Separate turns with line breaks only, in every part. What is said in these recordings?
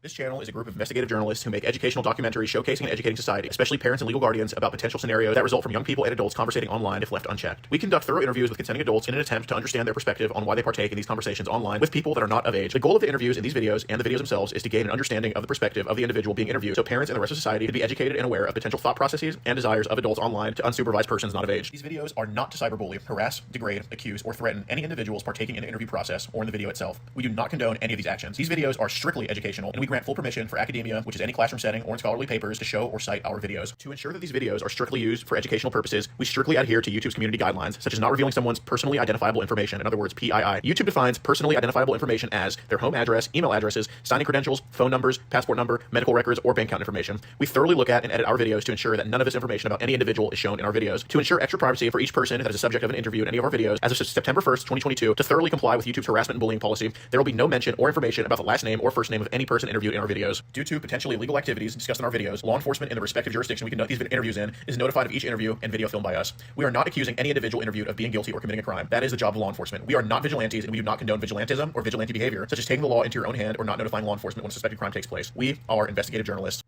This channel is a group of investigative journalists who make educational documentaries showcasing and educating society, especially parents and legal guardians, about potential scenarios that result from young people and adults conversating online if left unchecked. We conduct thorough interviews with consenting adults in an attempt to understand their perspective on why they partake in these conversations online with people that are not of age. The goal of the interviews in these videos and the videos themselves is to gain an understanding of the perspective of the individual being interviewed, so parents and the rest of society can be educated and aware of potential thought processes and desires of adults online to unsupervised persons not of age. These videos are not to cyberbully, harass, degrade, accuse, or threaten any individuals partaking in the interview process or in the video itself. We do not condone any of these actions. These videos are strictly educational, and we grant full permission for academia, which is any classroom setting or in scholarly papers, to show or cite our videos. To ensure that these videos are strictly used for educational purposes, we strictly adhere to YouTube's community guidelines, such as not revealing someone's personally identifiable information, in other words, PII. YouTube defines personally identifiable information as their home address, email addresses, signing credentials, phone numbers, passport number, medical records, or bank account information. We thoroughly look at and edit our videos to ensure that none of this information about any individual is shown in our videos. To ensure extra privacy for each person that is a subject of an interview in any of our videos, as of September 1st, 2022, to thoroughly comply with YouTube's harassment and bullying policy, there will be no mention or information about the last name or first name of any person interviewed in our videos. Due to potentially illegal activities discussed in our videos, law enforcement in the respective jurisdiction we conduct these interviews in is notified of each interview and video filmed by us. We are not accusing any individual interviewed of being guilty or committing a crime. That is the job of law enforcement. We are not vigilantes, and we do not condone vigilantism or vigilante behavior, such as taking the law into your own hand or not notifying law enforcement when a suspected crime takes place. We are investigative journalists.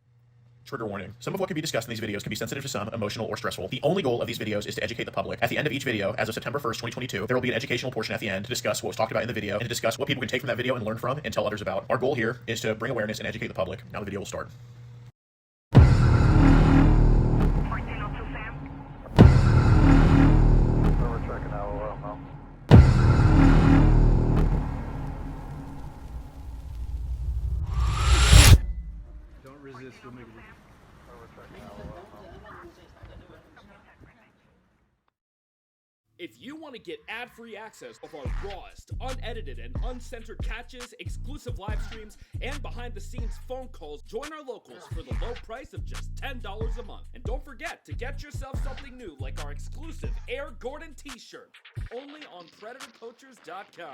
Trigger warning. Some of what can be discussed in these videos can be sensitive to some, emotional, or stressful. The only goal of these videos is to educate the public. At the end of each video, as of September 1st, 2022, there will be an educational portion at the end to discuss what was talked about in the video and to discuss what people can take from that video and learn from and tell others about. Our goal here is to bring awareness and educate the public. Now the video will start.
If you want to get ad-free access of our rawest, unedited, and uncensored catches, exclusive live streams, and behind-the-scenes phone calls, join our locals for the low price of just $10 a month. And don't forget to get yourself something new like our exclusive Air Gordon t-shirt, only on PredatorPoachers.com.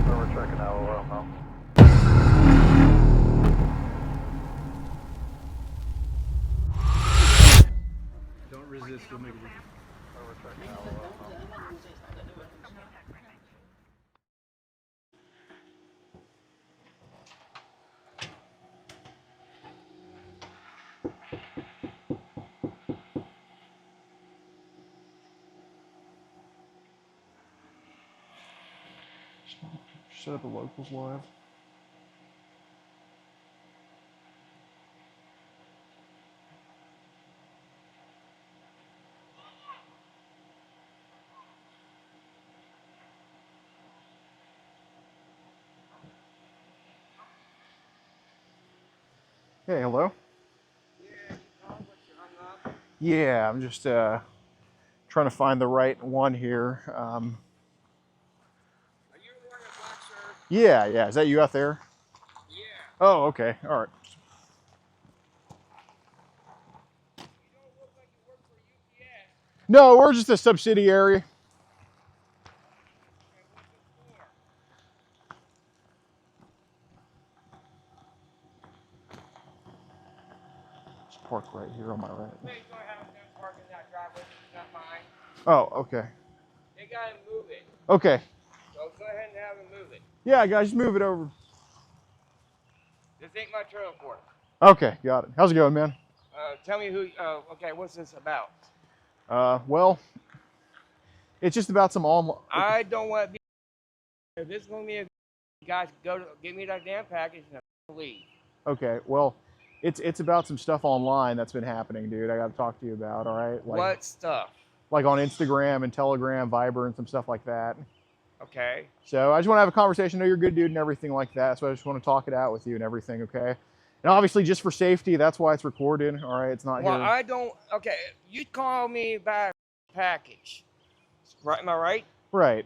We're checking out now.
Don't resist, we'll make it.
We're checking out now.
Set up a locals live. Hey, hello. Yeah, I'm just trying to find the right one here.
Are you wearing a black shirt?
Yeah. Is that you out there?
Yeah.
Oh, okay. All right.
You don't look like you work for UPS.
No, we're just a subsidiary.
Okay, what's it for?
Just park right here on my right.
Please don't have them park in that driveway. It's not mine.
Oh, okay.
They gotta move it.
Okay.
So go ahead and have them move it.
Yeah, guys, just move it over.
This ain't my trailer court.
Okay, got it. How's it going, man?
Tell me who. Okay, what's this about?
Well, it's just about some online.
I don't want to be. If this is gonna be a you guys go to give me that damn package and leave.
Okay, well, it's about some stuff online that's been happening, dude. I got to talk to you about. All right. Like,
What stuff?
Like on Instagram and Telegram, Viber, and some stuff like that.
Okay.
So I just want to have a conversation. I know you're a good dude and everything like that. So I just want to talk it out with you and everything. Okay. And obviously, just for safety, that's why it's recorded. All right. It's not
Well,
here.
I don't. Okay, you call me about a package, right? Am I right?
Right.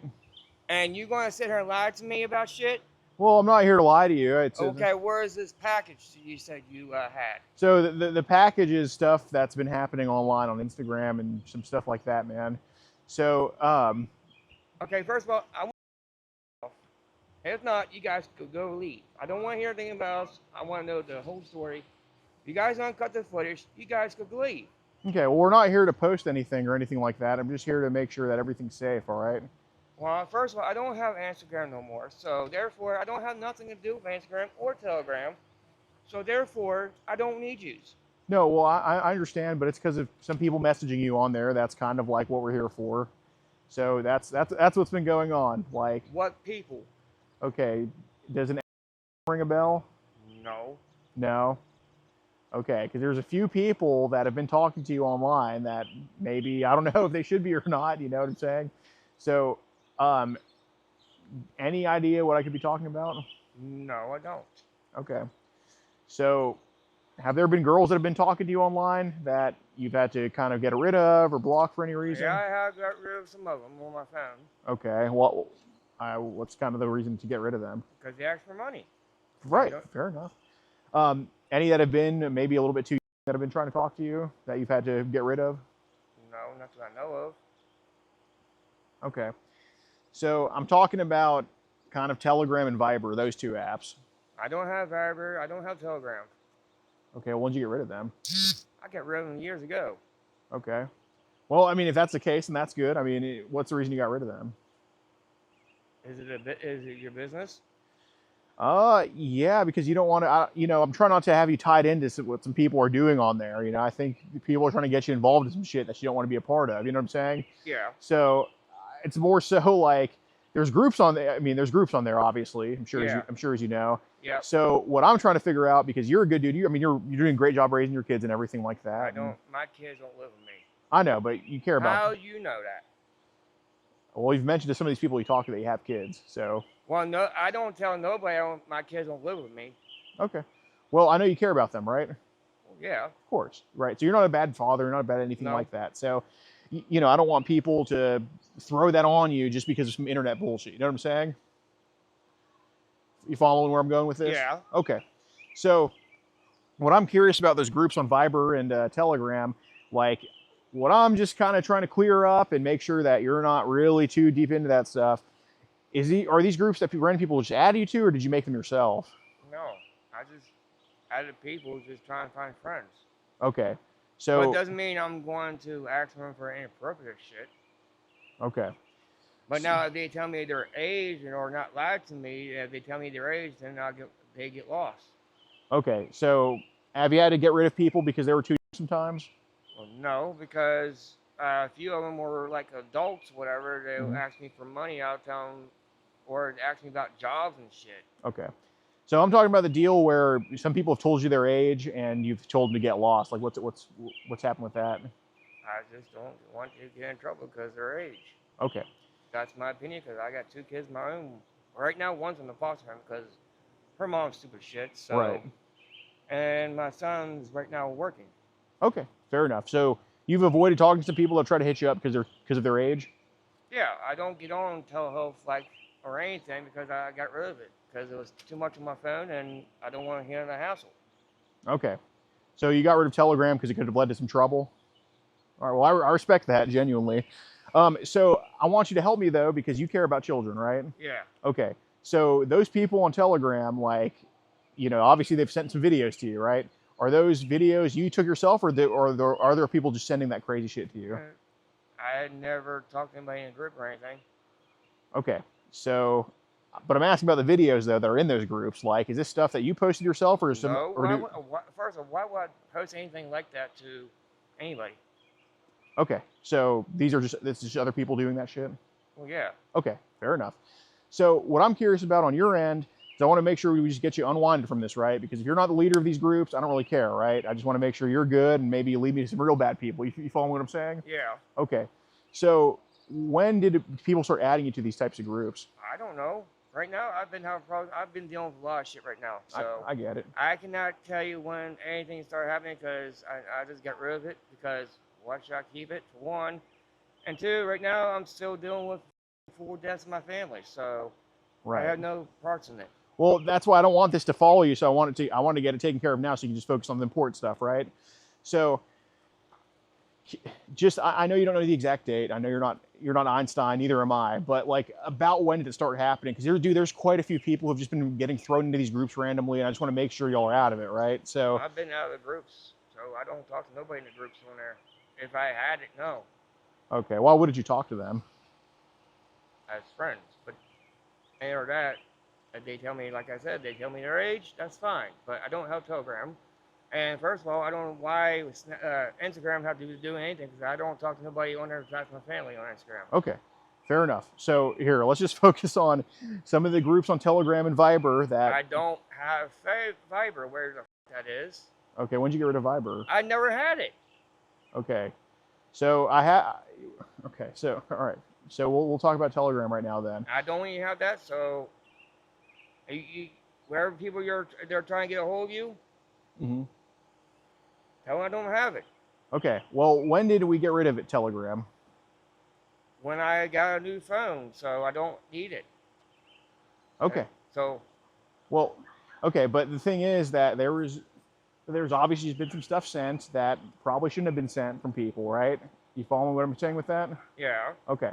And you gonna sit here and lie to me about shit?
Well, I'm not here to lie to you. It's
Okay, where is this package you said you had?
So the package is stuff that's been happening online on Instagram and some stuff like that, man. So
Okay, first of all, I want. If not, you guys could go leave. I don't want to hear anything about us. I want to know the whole story. If you guys uncut the footage, you guys could leave.
okay, well, we're not here to post anything or anything like that. I'm just here to make sure that everything's safe. All right.
Well, first of all, I don't have Instagram no more, so therefore I don't have nothing to do with Instagram or Telegram. So therefore, I don't need yous.
No, well, I understand, but it's because of some people messaging you on there. That's kind of like what we're here for. So that's what's been going on. Like,
What people?
okay, does an ring a bell?
No.
No. Okay, because there's a few people that have been talking to you online that maybe I don't know if they should be or not. You know what I'm saying? So, um, any idea what I could be talking about?
No, I don't.
Okay. So, have there been girls that have been talking to you online that you've had to kind of get rid of or block for any reason?
Yeah, I have got rid of some of them on my phone
Okay. Well, what's kind of the reason to get rid of them?
because they asked for money.
Right.
don't-
Fair enough. Any that have been maybe a little bit too young that have been trying to talk to you that you've had to get rid of?
No, not that I know of.
Okay. So I'm talking about kind of Telegram and Viber, those two apps.
I don't have Viber. I don't have Telegram.
Okay. Well, when did you get rid of them?
I got rid of them years ago.
Okay. Well, I mean, if that's the case, then that's good. I mean, what's the reason you got rid of them?
Is it your business?
Yeah, because you don't want to, I'm trying not to have you tied into what some people are doing on there. I think people are trying to get you involved in some shit that you don't want to be a part of. You know what I'm saying?
Yeah.
So it's more so like there's groups on there. I mean, there's groups on there, obviously. I'm sure,
Yeah.
I'm sure as you know.
Yeah.
So what I'm trying to figure out, because you're a good dude, you're doing a great job raising your kids and everything like that.
I don't. My kids don't live with me.
I know, but you care about.
How you know that?
Well, you've mentioned to some of these people you talk to that you have kids. So
Well, no, I don't tell nobody my kids don't live with me.
okay. Well, I know you care about them, right?
Well, yeah.
Of course, right. So you're not a bad father, you're not bad anything
No.
like that. So, I don't want people to throw that on you just because of some internet bullshit. You know what I'm saying? You following where I'm going with this?
Yeah.
Okay. So, what I'm curious about those groups on Viber and Telegram, like, what I'm just kind of trying to clear up and make sure that you're not really too deep into that stuff. Are these groups that random people just add you to, or did you make them yourself?
No, I just added people just trying to find friends.
Okay.
But
So
it doesn't mean I'm going to ask them for inappropriate shit.
okay.
But now if they tell me their age or not lie to me, if they tell me their age, then they get lost.
Okay. So have you had to get rid of people because they were too young sometimes?
Well, no, because a few of them were like adults, whatever. They would
Mhm.
ask me for money. I'll tell them, or ask me about jobs and shit.
Okay. So I'm talking about the deal where some people have told you their age and you've told them to get lost. Like what's happened with that?
I just don't want you to get in trouble because of their age.
Okay.
That's my opinion because I got two kids of my own. Right now, one's in the foster home because her mom's stupid shit. So,
Right.
And my son's right now working.
Okay. Fair enough. So you've avoided talking to people that try to hit you up because of their age?
Yeah, I don't get on telehealth or anything because I got rid of it because it was too much on my phone and I don't want to hear the hassle.
Okay. So you got rid of Telegram because it could have led to some trouble? All right. Well, I respect that genuinely. So I want you to help me though, because you care about children, right?
Yeah.
Okay. So those people on Telegram, like, obviously they've sent some videos to you, right? Are those videos you took yourself, or are there people just sending that crazy shit to you?
I had never talked to anybody in a group or anything.
Okay. So, but I'm asking about the videos though that are in those groups. Like, is this stuff that you posted yourself, or is some?
No.
Or
First of all, why would I post anything like that to anybody?
okay. So this is just other people doing that shit.
Well, yeah.
Okay. Fair enough. So what I'm curious about on your end is I want to make sure we just get you unwinded from this, right? Because if you're not the leader of these groups, I don't really care, right? I just want to make sure you're good and maybe you lead me to some real bad people. You follow what I'm saying?
Yeah.
Okay. So when did people start adding you to these types of groups?
I don't know. Right now, I've been having problems. I've been dealing with a lot of shit right now. So
I get it.
I cannot tell you when anything started happening because I just got rid of it because why should I keep it, for one? And two, right now I'm still dealing with 4 deaths in my family, so
Right.
I have no parts in it.
Well, that's why I don't want this to follow you. So I want to get it taken care of now, so you can just focus on the important stuff, right? So, I know you don't know the exact date. I know you're not Einstein, neither am I. But like, about when did it start happening? Because there's quite a few people who've just been getting thrown into these groups randomly, and I just want to make sure y'all are out of it, right? So,
I've been out of the groups, so I don't talk to nobody in the groups on there. If I had it, no.
okay. Well, what did you talk to them?
as friends. But after that, if they tell me, like I said, they tell me their age, that's fine. But I don't have Telegram. And first of all, I don't know why Instagram have to do anything because I don't talk to nobody on there besides my family on Instagram.
Okay, fair enough. So here, let's just focus on some of the groups on Telegram and Viber that.
I don't have Viber. Where the that is?
Okay, when'd you get rid of Viber?
I never had it.
Okay, so I have. Okay, so all right, so we'll talk about Telegram right now then.
I don't even have that. So, wherever people they're trying to get a hold of you, tell them I don't have it.
Okay, well, when did we get rid of it, Telegram?
When I got a new phone, so I don't need it.
Okay.
So.
Well, okay, but the thing is that there's obviously been some stuff sent that probably shouldn't have been sent from people, right? You following what I'm saying with that?
Yeah.
Okay.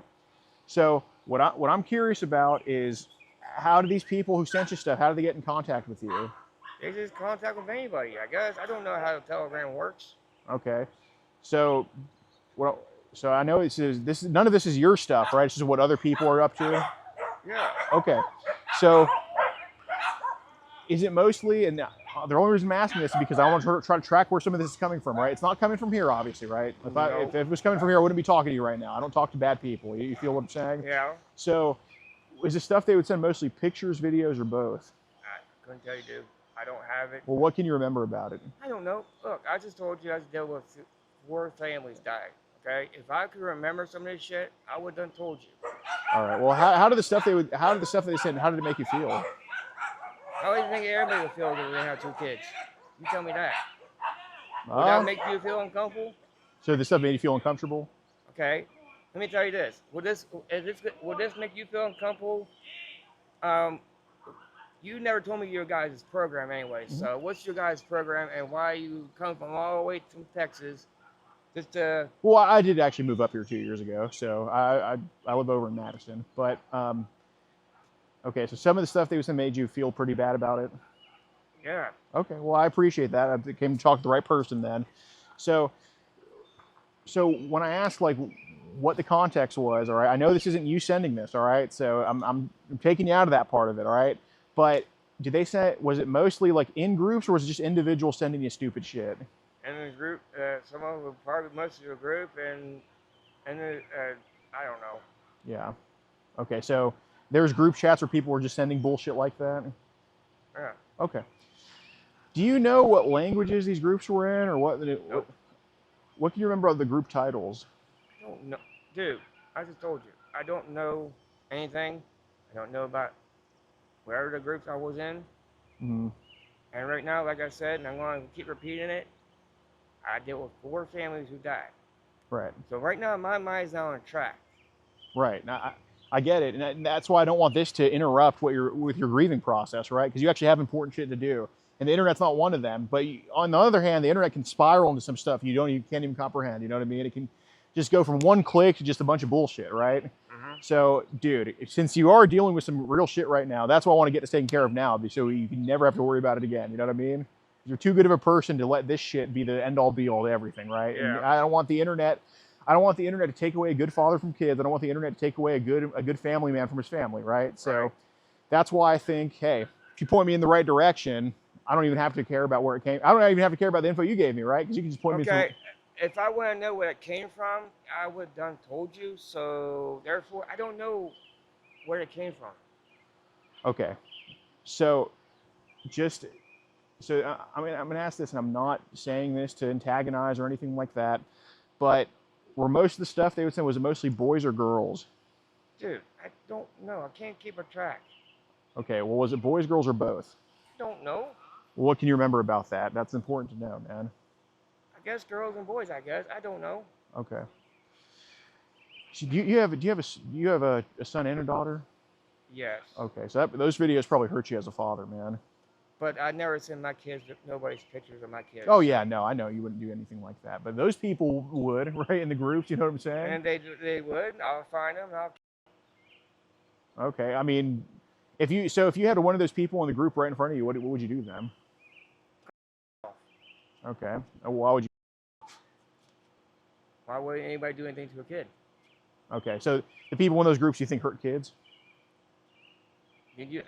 So what I'm curious about is how do these people who sent you stuff, how do they get in contact with you?
They just contact with anybody, I guess. I don't know how the Telegram works.
Okay. So so I know none of this is your stuff, right? It's just what other people are up to.
Yeah.
Okay. So is it mostly, and the only reason I'm asking this is because I want to try to track where some of this is coming from, right? It's not coming from here, obviously, right? If it was coming from here, I wouldn't be talking to you right now. I don't talk to bad people. You feel what I'm saying?
Yeah.
So is the stuff they would send mostly pictures, videos, or both?
I couldn't tell you, dude. I don't have it.
Well, what can you remember about it?
I don't know. Look, I just told you I dealt with 4 families died. Okay? If I could remember some of this shit, I would have done told you.
All right. Well, how did the stuff they sent, how did it make you feel?
How do you think everybody would feel if they have 2 kids? You tell me that. Would that make you feel uncomfortable?
So the stuff made you feel uncomfortable?
Okay. Let me tell you this. Would this make you feel uncomfortable? You never told me your guys' program anyway. So what's your guys' program and why you come from all the way from Texas just to...
Well, I did actually move up here 2 years ago. So I live over in Madison. But okay, so some of the stuff they made you feel pretty bad about it?
Yeah.
Okay, well, I appreciate that. I came to talk to the right person then. So when I asked, like, what the context was, all right, I know this isn't you sending this, all right? So I'm taking you out of that part of it, all right? But did they say, was it mostly, like, in groups, or was it just individuals sending you stupid shit?
In the group, some of them were part of most of the group, and I don't know.
Yeah. Okay, so there's group chats where people were just sending bullshit like that?
Yeah.
Okay. Do you know what languages these groups were in, or what can you remember of the group titles?
I don't know. Dude, I just told you. I don't know anything. I don't know about wherever the groups I was in.
Mm-hmm.
And right now, like I said, and I'm going to keep repeating it, I deal with 4 families who died.
Right.
So right now, my mind's not on track.
Right. Now, I get it, and that's why I don't want this to interrupt with your grieving process, right? Because you actually have important shit to do, and the internet's not one of them. But on the other hand, the internet can spiral into some stuff you can't even comprehend. You know what I mean? It can just go from one click to just a bunch of bullshit, right? Mm-hmm. So, dude, since you are dealing with some real shit right now, that's why I want to get this taken care of now, so you can never have to worry about it again. You know what I mean? You're too good of a person to let this shit be the end all be all to everything, right?
Yeah.
And I don't want the internet to take away a good father from kids. I don't want the internet to take away a good family man from his family, right? So that's why I think, hey, if you point me in the right direction, I don't even have to care about where it came. I don't even have to care about the info you gave me, right? Because you can just point me.
Okay. If I want to know where it came from, I would have done told you. So therefore, I don't know where it came from.
Okay. So I mean, I'm going to ask this, and I'm not saying this to antagonize or anything like that, but were most of the stuff they would send, was it mostly boys or girls?
Dude, I don't know. I can't keep a track.
Okay, well, was it boys, girls, or both?
Don't know.
Well, what can you remember about that? That's important to know, man.
I guess girls and boys, I guess. I don't know.
Okay. So do you have a son and a daughter?
Yes.
Okay, so those videos probably hurt you as a father, man.
But I never send my kids nobody's pictures of my kids.
Oh yeah, no, I know you wouldn't do anything like that, but those people would, right, in the groups. You know what I'm saying?
And they would. I'll find them.
Okay, I mean, if you had one of those people in the group right in front of you, what would you do then? Okay, why would you?
Why would anybody do anything to a kid?
Okay, so the people in those groups you think hurt kids?
Did you?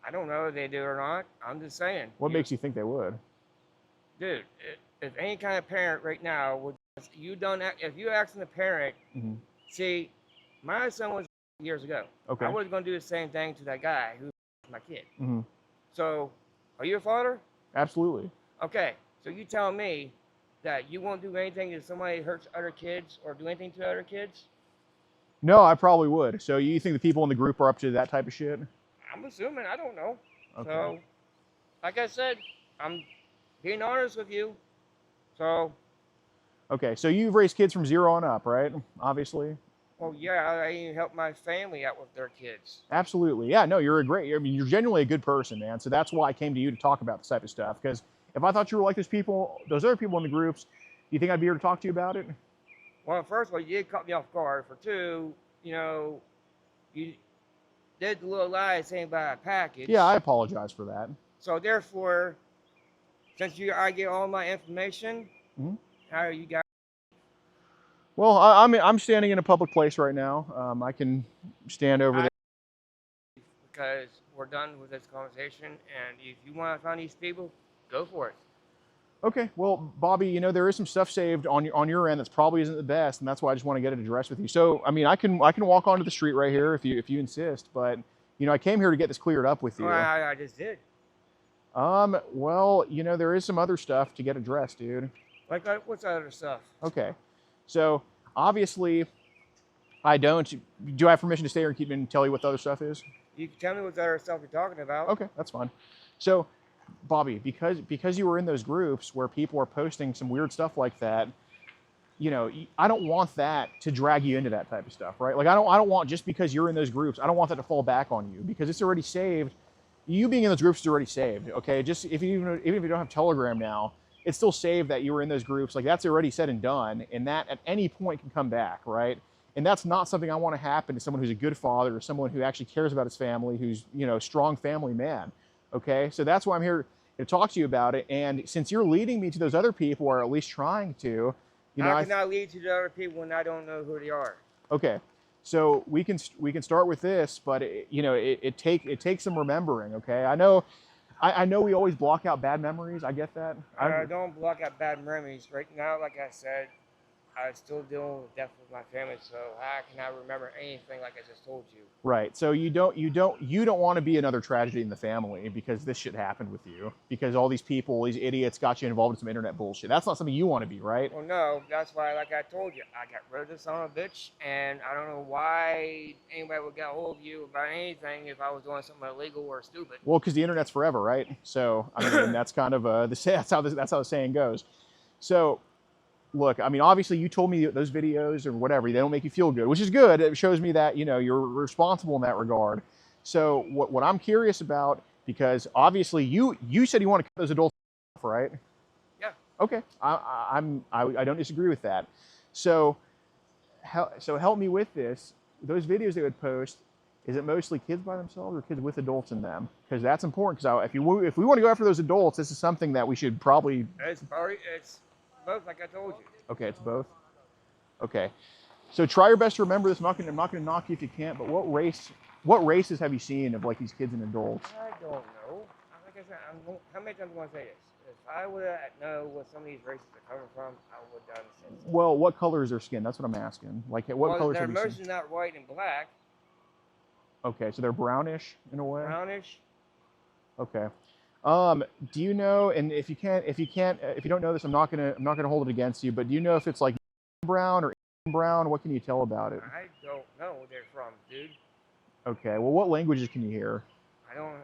I don't know if they do or not. I'm just saying.
What makes you think they would?
Dude, if any kind of parent right now would, if you asking the parent,
Mm-hmm.
see, my son was years ago.
Okay.
I was going to do the same thing to that guy who my kid.
Mm-hmm.
So, are you a father?
Absolutely.
Okay. So you tell me that you won't do anything if somebody hurts other kids or do anything to other kids?
No, I probably would. So you think the people in the group are up to that type of shit?
I'm assuming. I don't know.
Okay.
So, like I said, I'm being honest with you. So,
Okay, so you've raised kids from 0 on up, right? Obviously.
well, yeah, I even help my family out with their kids.
Absolutely. Yeah, no, you're you're genuinely a good person, man. So that's why I came to you to talk about this type of stuff. Because if I thought you were like those other people in the groups, do you think I'd be here to talk to you about it?
Well, first of all, you did cut me off guard. For two, you did the little lie saying about a package.
Yeah, I apologize for that.
So therefore, since I get all my information,
Mhm.
how are you guys?
Well, I'm standing in a public place right now. I can stand over there.
Because we're done with this conversation, and if you want to find these people, go for it.
Okay, well, Bobby, there is some stuff saved on your end that's probably isn't the best, and that's why I just want to get it addressed with you. So, I mean, I can walk onto the street right here if you insist, but I came here to get this cleared up with you.
Well, I just did.
Well, there is some other stuff to get addressed, dude.
Like, what's other stuff?
Okay, so obviously, I don't. Do I have permission to stay here and keep and tell you what the other stuff is?
You can tell me what other stuff you're talking about.
Okay, that's fine. So, Bobby, because you were in those groups where people are posting some weird stuff like that, I don't want that to drag you into that type of stuff, right? Like I don't want, just because you're in those groups, I don't want that to fall back on you, because it's already saved. You being in those groups is already saved, okay? Just even if you don't have Telegram now, it's still saved that you were in those groups. Like that's already said and done, and that at any point can come back, right? And that's not something I want to happen to someone who's a good father or someone who actually cares about his family, who's a strong family man. Okay, so that's why I'm here to talk to you about it. And since you're leading me to those other people, or at least trying to,
How can I lead to the other people when I don't know who they are?
Okay, so we can start with this, but it takes some remembering. Okay, I know we always block out bad memories. I get that.
I don't block out bad memories right now. Like I said, I'm still dealing with death with my family, so how can I remember anything like I just told you?
Right. So you don't want to be another tragedy in the family, because this shit happened with you, because all these people, these idiots, got you involved in some internet bullshit. That's not something you want to be, right?
Well, no, that's why, like I told you, I got rid of this son of a bitch, and I don't know why anybody would get a hold of you about anything if I was doing something illegal or stupid.
Well, because the internet's forever, right? So I mean, that's kind of that's how the saying goes. So. Look, I mean, obviously you told me those videos or whatever, they don't make you feel good, which is good. It shows me that, you're responsible in that regard. So what I'm curious about, because obviously you said you want to cut those adults off, right?
Yeah.
Okay. I don't disagree with that. So help me with this. Those videos they would post, is it mostly kids by themselves or kids with adults in them? Because that's important, because if we want to go after those adults, this is something that we should probably...
It's both, like I told you.
Okay, it's both. Okay, so try your best to remember this. I'm not gonna knock you if you can't. But what races have you seen of like these kids and adults?
I don't know. Like I said, how many times am I going to say this? If I would know what some of these races are coming from, I would have done the same.
Well, what color is their skin? That's what I'm asking. Like, what colors have you seen?
They're mostly not white and black.
Okay, so they're brownish in a way.
Brownish.
Okay. Do you know? And if you don't know this, I'm not gonna hold it against you. But do you know if it's like brown or brown? What can you tell about it?
I don't know where they're from, dude.
Okay. Well, what languages can you hear?
I don't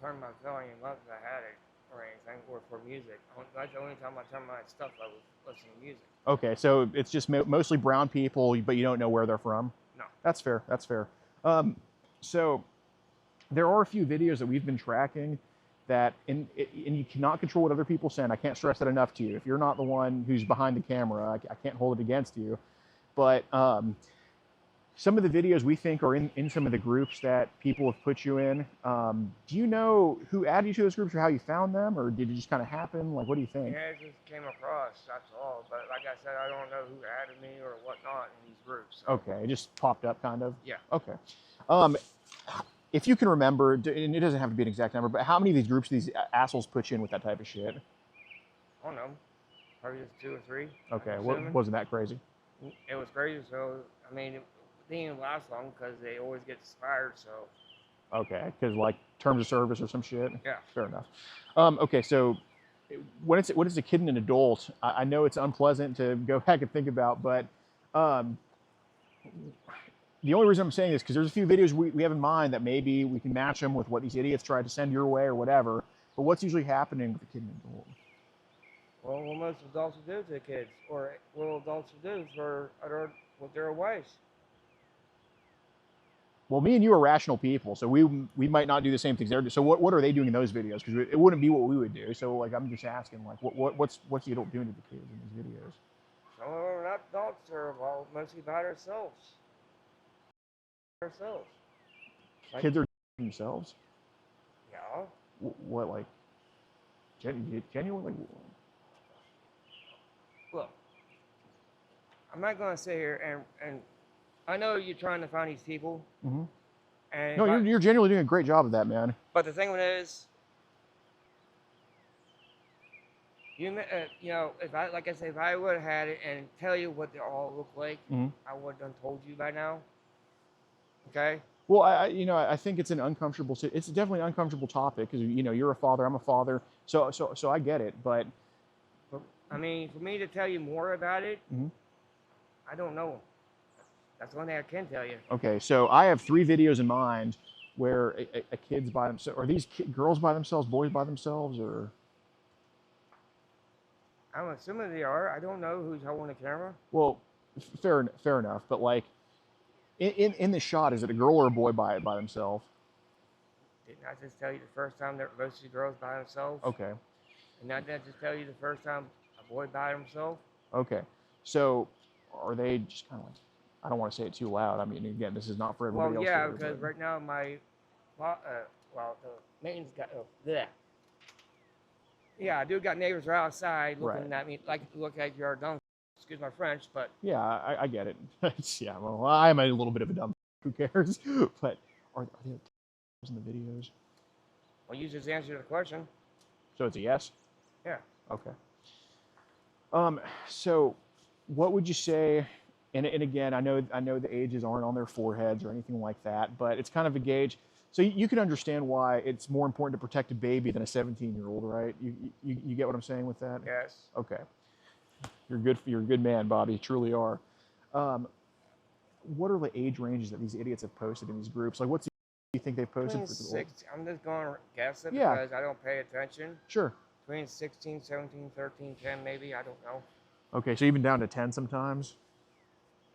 turn my volume up if I had it or anything, or for music. That's the only time I turn my stuff up was listening to music.
Okay, so it's just mostly brown people, but you don't know where they're from?
No.
That's fair. That's fair. So there are a few videos that we've been tracking that, and you cannot control what other people send. I can't stress that enough to you. If you're not the one who's behind the camera, I can't hold it against you. But some of the videos we think are in some of the groups that people have put you in. Do you know who added you to those groups or how you found them, or did it just kind of happen? Like, what do you think?
Yeah, it just came across, that's all. But like I said, I don't know who added me or whatnot in these groups. So.
Okay, it just popped up, kind of.
Yeah.
Okay. If you can remember, and it doesn't have to be an exact number, but how many of these groups these assholes put you in with that type of shit?
I don't know, probably just 2 or 3.
Okay,
I'm
what,
assuming.
wasn't that crazy?
It was crazy, so, I mean, it didn't last long because they always get expired, so.
Okay, because like terms of service or some shit.
Yeah.
Fair enough. Okay, so when it's a kid and an adult, I know it's unpleasant to go back and think about, but the only reason I'm saying this because there's a few videos we have in mind that maybe we can match them with what these idiots tried to send your way or whatever. But what's usually happening with a kid and adult?
Well, what most adults will do to the kids, or what adults will do for with their wives.
Well, me and you are rational people, so we might not do the same things they're doing. So what are they doing in those videos? Because it wouldn't be what we would do. So like I'm just asking, like what's the adult doing to the kids in these videos?
Some of them are not adults; they're well, mostly by themselves. Like,
Kids are themselves.
Yeah.
What like? Genuinely?
Look, I'm not gonna sit here and I know you're trying to find these people.
Mm-hmm.
And
No, you're genuinely doing a great job of that, man.
But the thing is, you know, if I would have had it and tell you what they all look like,
Mm-hmm.
I would have done told you by now. Okay.
Well, I think it's an uncomfortable. It's definitely an uncomfortable topic because you're a father, I'm a father, so I get it. But
I mean, for me to tell you more about it,
mm-hmm.
I don't know. That's one thing I can tell you.
Okay, so I have 3 videos in mind where a kid's by themselves. Are these girls by themselves, boys by themselves, or?
I'm assuming they are. I don't know who's holding the camera.
Well, fair enough. But like, in the shot, is it a girl or a boy by themselves?
Didn't I just tell you the first time that mostly girls by themselves?
Okay.
And didn't I just tell you the first time a boy by himself?
Okay. So, are they just kind of like? I don't want to say it too loud. I mean, again, this is not for everybody else.
Well, yeah, because right now my, the maintenance guy, yeah, I do got neighbors right outside looking at me look like you're dumb. Excuse my French, but
yeah, I get it. Yeah, well, I'm a little bit of a dumb. Who cares? But are there in the videos?
well, you just answered the question.
So it's a yes.
Yeah.
Okay. So, what would you say? And again, I know the ages aren't on their foreheads or anything like that, but it's kind of a gauge. So you can understand why it's more important to protect a baby than a 17-year-old, right? You get what I'm saying with that?
Yes.
Okay. You're a good man, Bobby. You truly are. What are the age ranges that these idiots have posted in these groups? Like, what's you think they've posted?
Between 16, I'm just going to guess it
Yeah.
because I don't pay attention.
Sure.
Between 16, 17, 13, 10 maybe, I don't know.
Okay, so even down to 10 sometimes?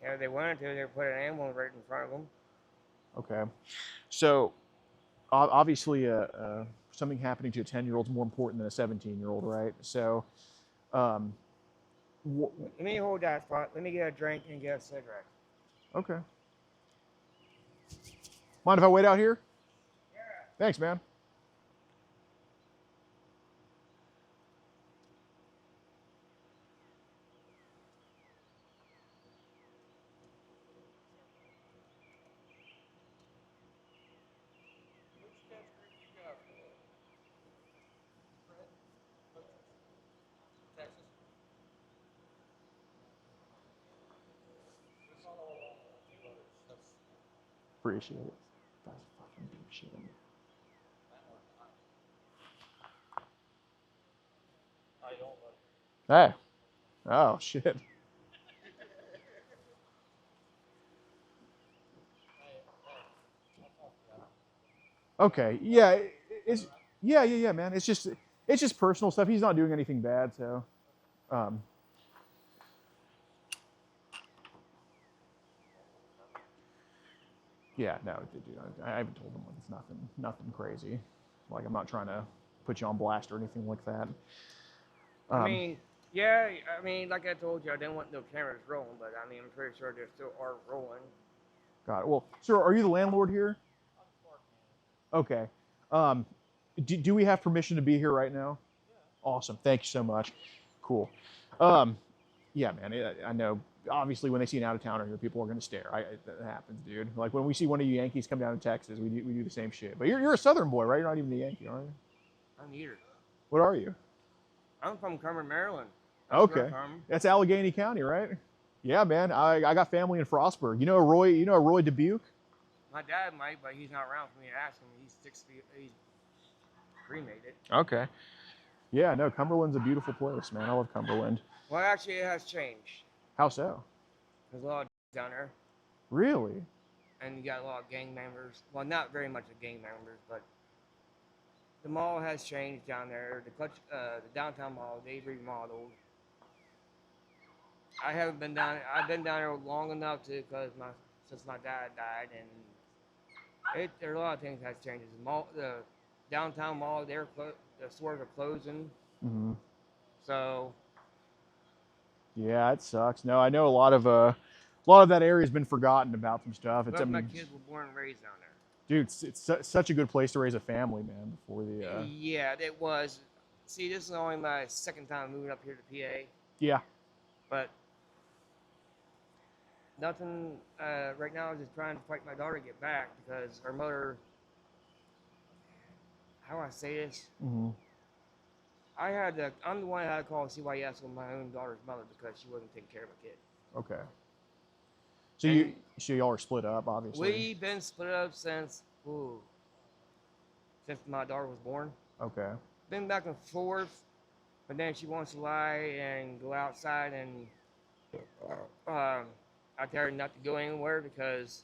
Yeah, if they wanted to, they would put an animal right in front of them.
Okay. So, obviously, something happening to a 10-year-old is more important than a 17-year-old, right? So,
Let me hold that spot. Let me get a drink and get a cigarette.
okay. Mind if I wait out here?
Yeah.
Thanks, man. Appreciate it. That's fucking good shit. Hey. Oh, shit. Okay. Yeah. Yeah, man. It's just personal stuff. He's not doing anything bad, so. Yeah, no, dude, I haven't told him it's nothing crazy. Like I'm not trying to put you on blast or anything like that.
I mean, yeah, I mean, like I told you, I didn't want no cameras rolling, but I mean, I'm pretty sure they still are rolling.
Got it. Well, sir, are you the landlord here? Okay. Um, do we have permission to be here right now? Awesome. Thank you so much. Cool. Um, yeah, man. I know. Obviously, when they see an out of towner here, people are going to stare. That happens, dude. Like when we see one of you Yankees come down to Texas, we do the same shit. But you're a Southern boy, right? You're not even a Yankee, are you?
I'm here.
What are you?
I'm from Cumberland, Maryland. That's where I'm
Okay.
from.
That's Allegheny County, right? Yeah, man. I got family in Frostburg. You know Roy? You know Roy Dubuque?
My dad might, but he's not around for me to ask him. He's 6 feet. He's cremated.
Okay. Yeah, no, Cumberland's a beautiful place, man. I love Cumberland.
Well, actually, it has changed.
How so?
There's a lot of down there,
Really?
and you got a lot of gang members. Well, not very much of gang members, but the mall has changed down there. The downtown mall, they've remodeled. I haven't been down. I've been down there long enough since my dad died, and there are a lot of things that's changed. The downtown mall, the stores are closing.
Mm-hmm.
So
Yeah, it sucks. No, I know a lot of that area has been forgotten about some stuff. It's,
but my kids were born and raised down there.
dude, it's such a good place to raise a family, man. Before the
Yeah, it was. See, this is only my second time moving up here to PA,
yeah,
but nothing. Right now, I'm just trying to fight my daughter to get back because her mother. How do I say this?
mm-hmm.
I'm the one that had to call CYS with my own daughter's mother because she wasn't taking care of a kid.
Okay. So y'all are split up, obviously.
We've been split up since my daughter was born.
Okay.
Been back and forth, but then she wants to lie and go outside, and I tell her not to go anywhere because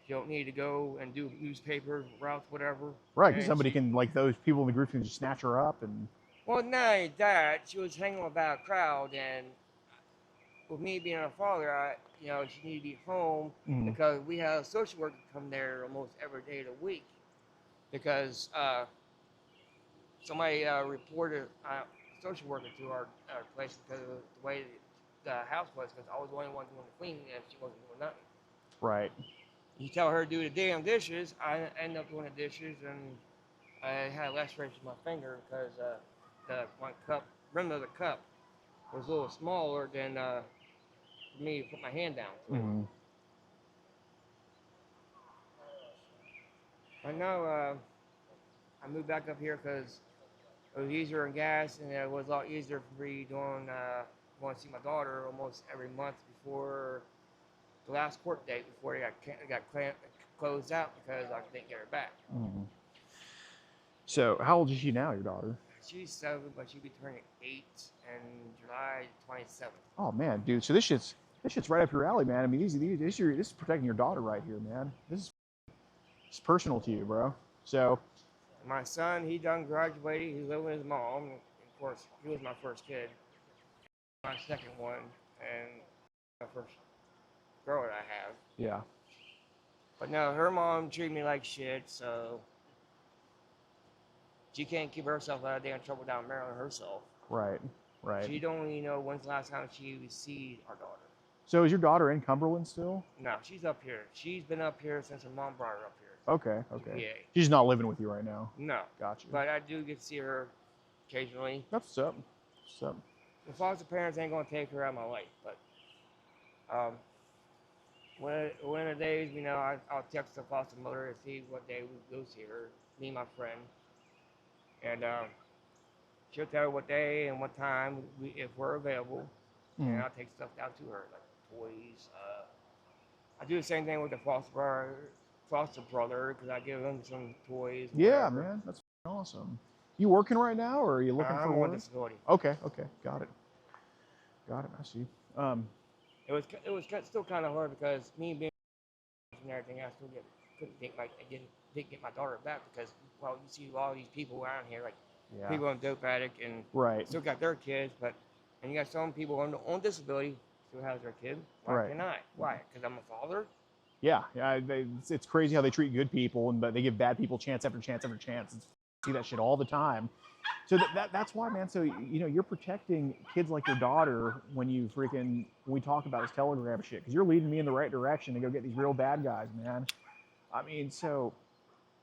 she don't need to go and do newspaper routes, whatever.
Right, because somebody can, like, those people in the group can just snatch her up and.
Well, not only that, she was hanging with a crowd, and with me being a father, she needed to be home because we have a social worker come there almost every day of the week because somebody reported a social worker to our place because of the way the house was, because I was the only one doing the cleaning and she wasn't doing nothing.
Right.
You tell her to do the damn dishes, I end up doing the dishes, and I had a laceration in my finger because my rim of the cup was a little smaller than for me to put my hand down.
Mm-hmm.
I know I moved back up here because it was easier in gas, and it was a lot easier for me going to see my daughter almost every month before the last court date before it got closed out because I didn't get her back.
Mm-hmm. So how old is she now, your daughter?
She's 7, but she'll be turning 8 in July 27th.
Oh man, dude. So this shit's right up your alley, man. I mean, this is protecting your daughter right here, man. This is personal to you, bro. So
My son, he done graduated. He's living with his mom. Of course, he was my first kid. My second one, and my first girl that I have.
yeah.
But no, her mom treated me like shit, so she can't keep herself out of damn trouble down in Maryland herself.
Right. Right.
She don't even know when's the last time she see our daughter.
So is your daughter in Cumberland still?
No, she's up here. She's been up here since her mom brought her up here.
Okay. Okay.
Yeah.
She's not living with you right now.
No.
Gotcha.
But I do get to see her occasionally.
That's what's up. What's up?
The foster parents ain't gonna take her out of my life, but one of the days, I'll text the foster mother and see what day we go see her, me and my friend, and she'll tell her what day and what time if we're available, and I'll take stuff down to her like toys. I do the same thing with the foster brother because I give him some toys.
Yeah,
whatever.
man, that's awesome. You working right now, or are you looking for
I'm
work?
on disability.
Okay, got it. I see.
It was still kind of hard because me being and everything, I still didn't get my daughter back because you see all these people around here like people on dope addict and
right.
still got their kids, and you got some people on disability still has their kid. Why can't I? Why? Because I'm a father.
Yeah. It's crazy how they treat good people, but they give bad people chance after chance after chance. It's see that shit all the time. So that's why, man. So you're protecting kids like your daughter when we talk about this Telegram shit, because you're leading me in the right direction to go get these real bad guys, man. I mean, so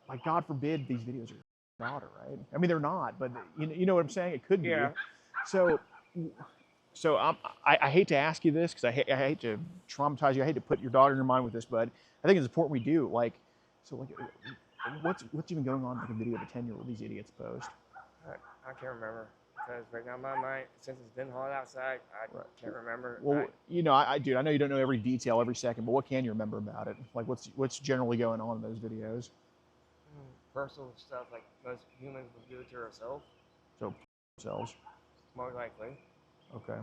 like, God forbid these videos are your daughter, right? I mean, they're not, but you know what I'm saying? It could be.
Yeah.
So I hate to ask you this, because I hate to traumatize you. I hate to put your daughter in your mind with this, but I think it's important we do. Like, so like, what's even going on with the video of a 10-year-old these idiots post?
I can't remember, because right now my mind, since it's been hot outside, I can't remember.
Well, dude, I know you don't know every detail every second, but what can you remember about it? Like, what's generally going on in those videos?
Personal stuff like most humans would do it to ourselves.
So themselves.
More likely.
Okay.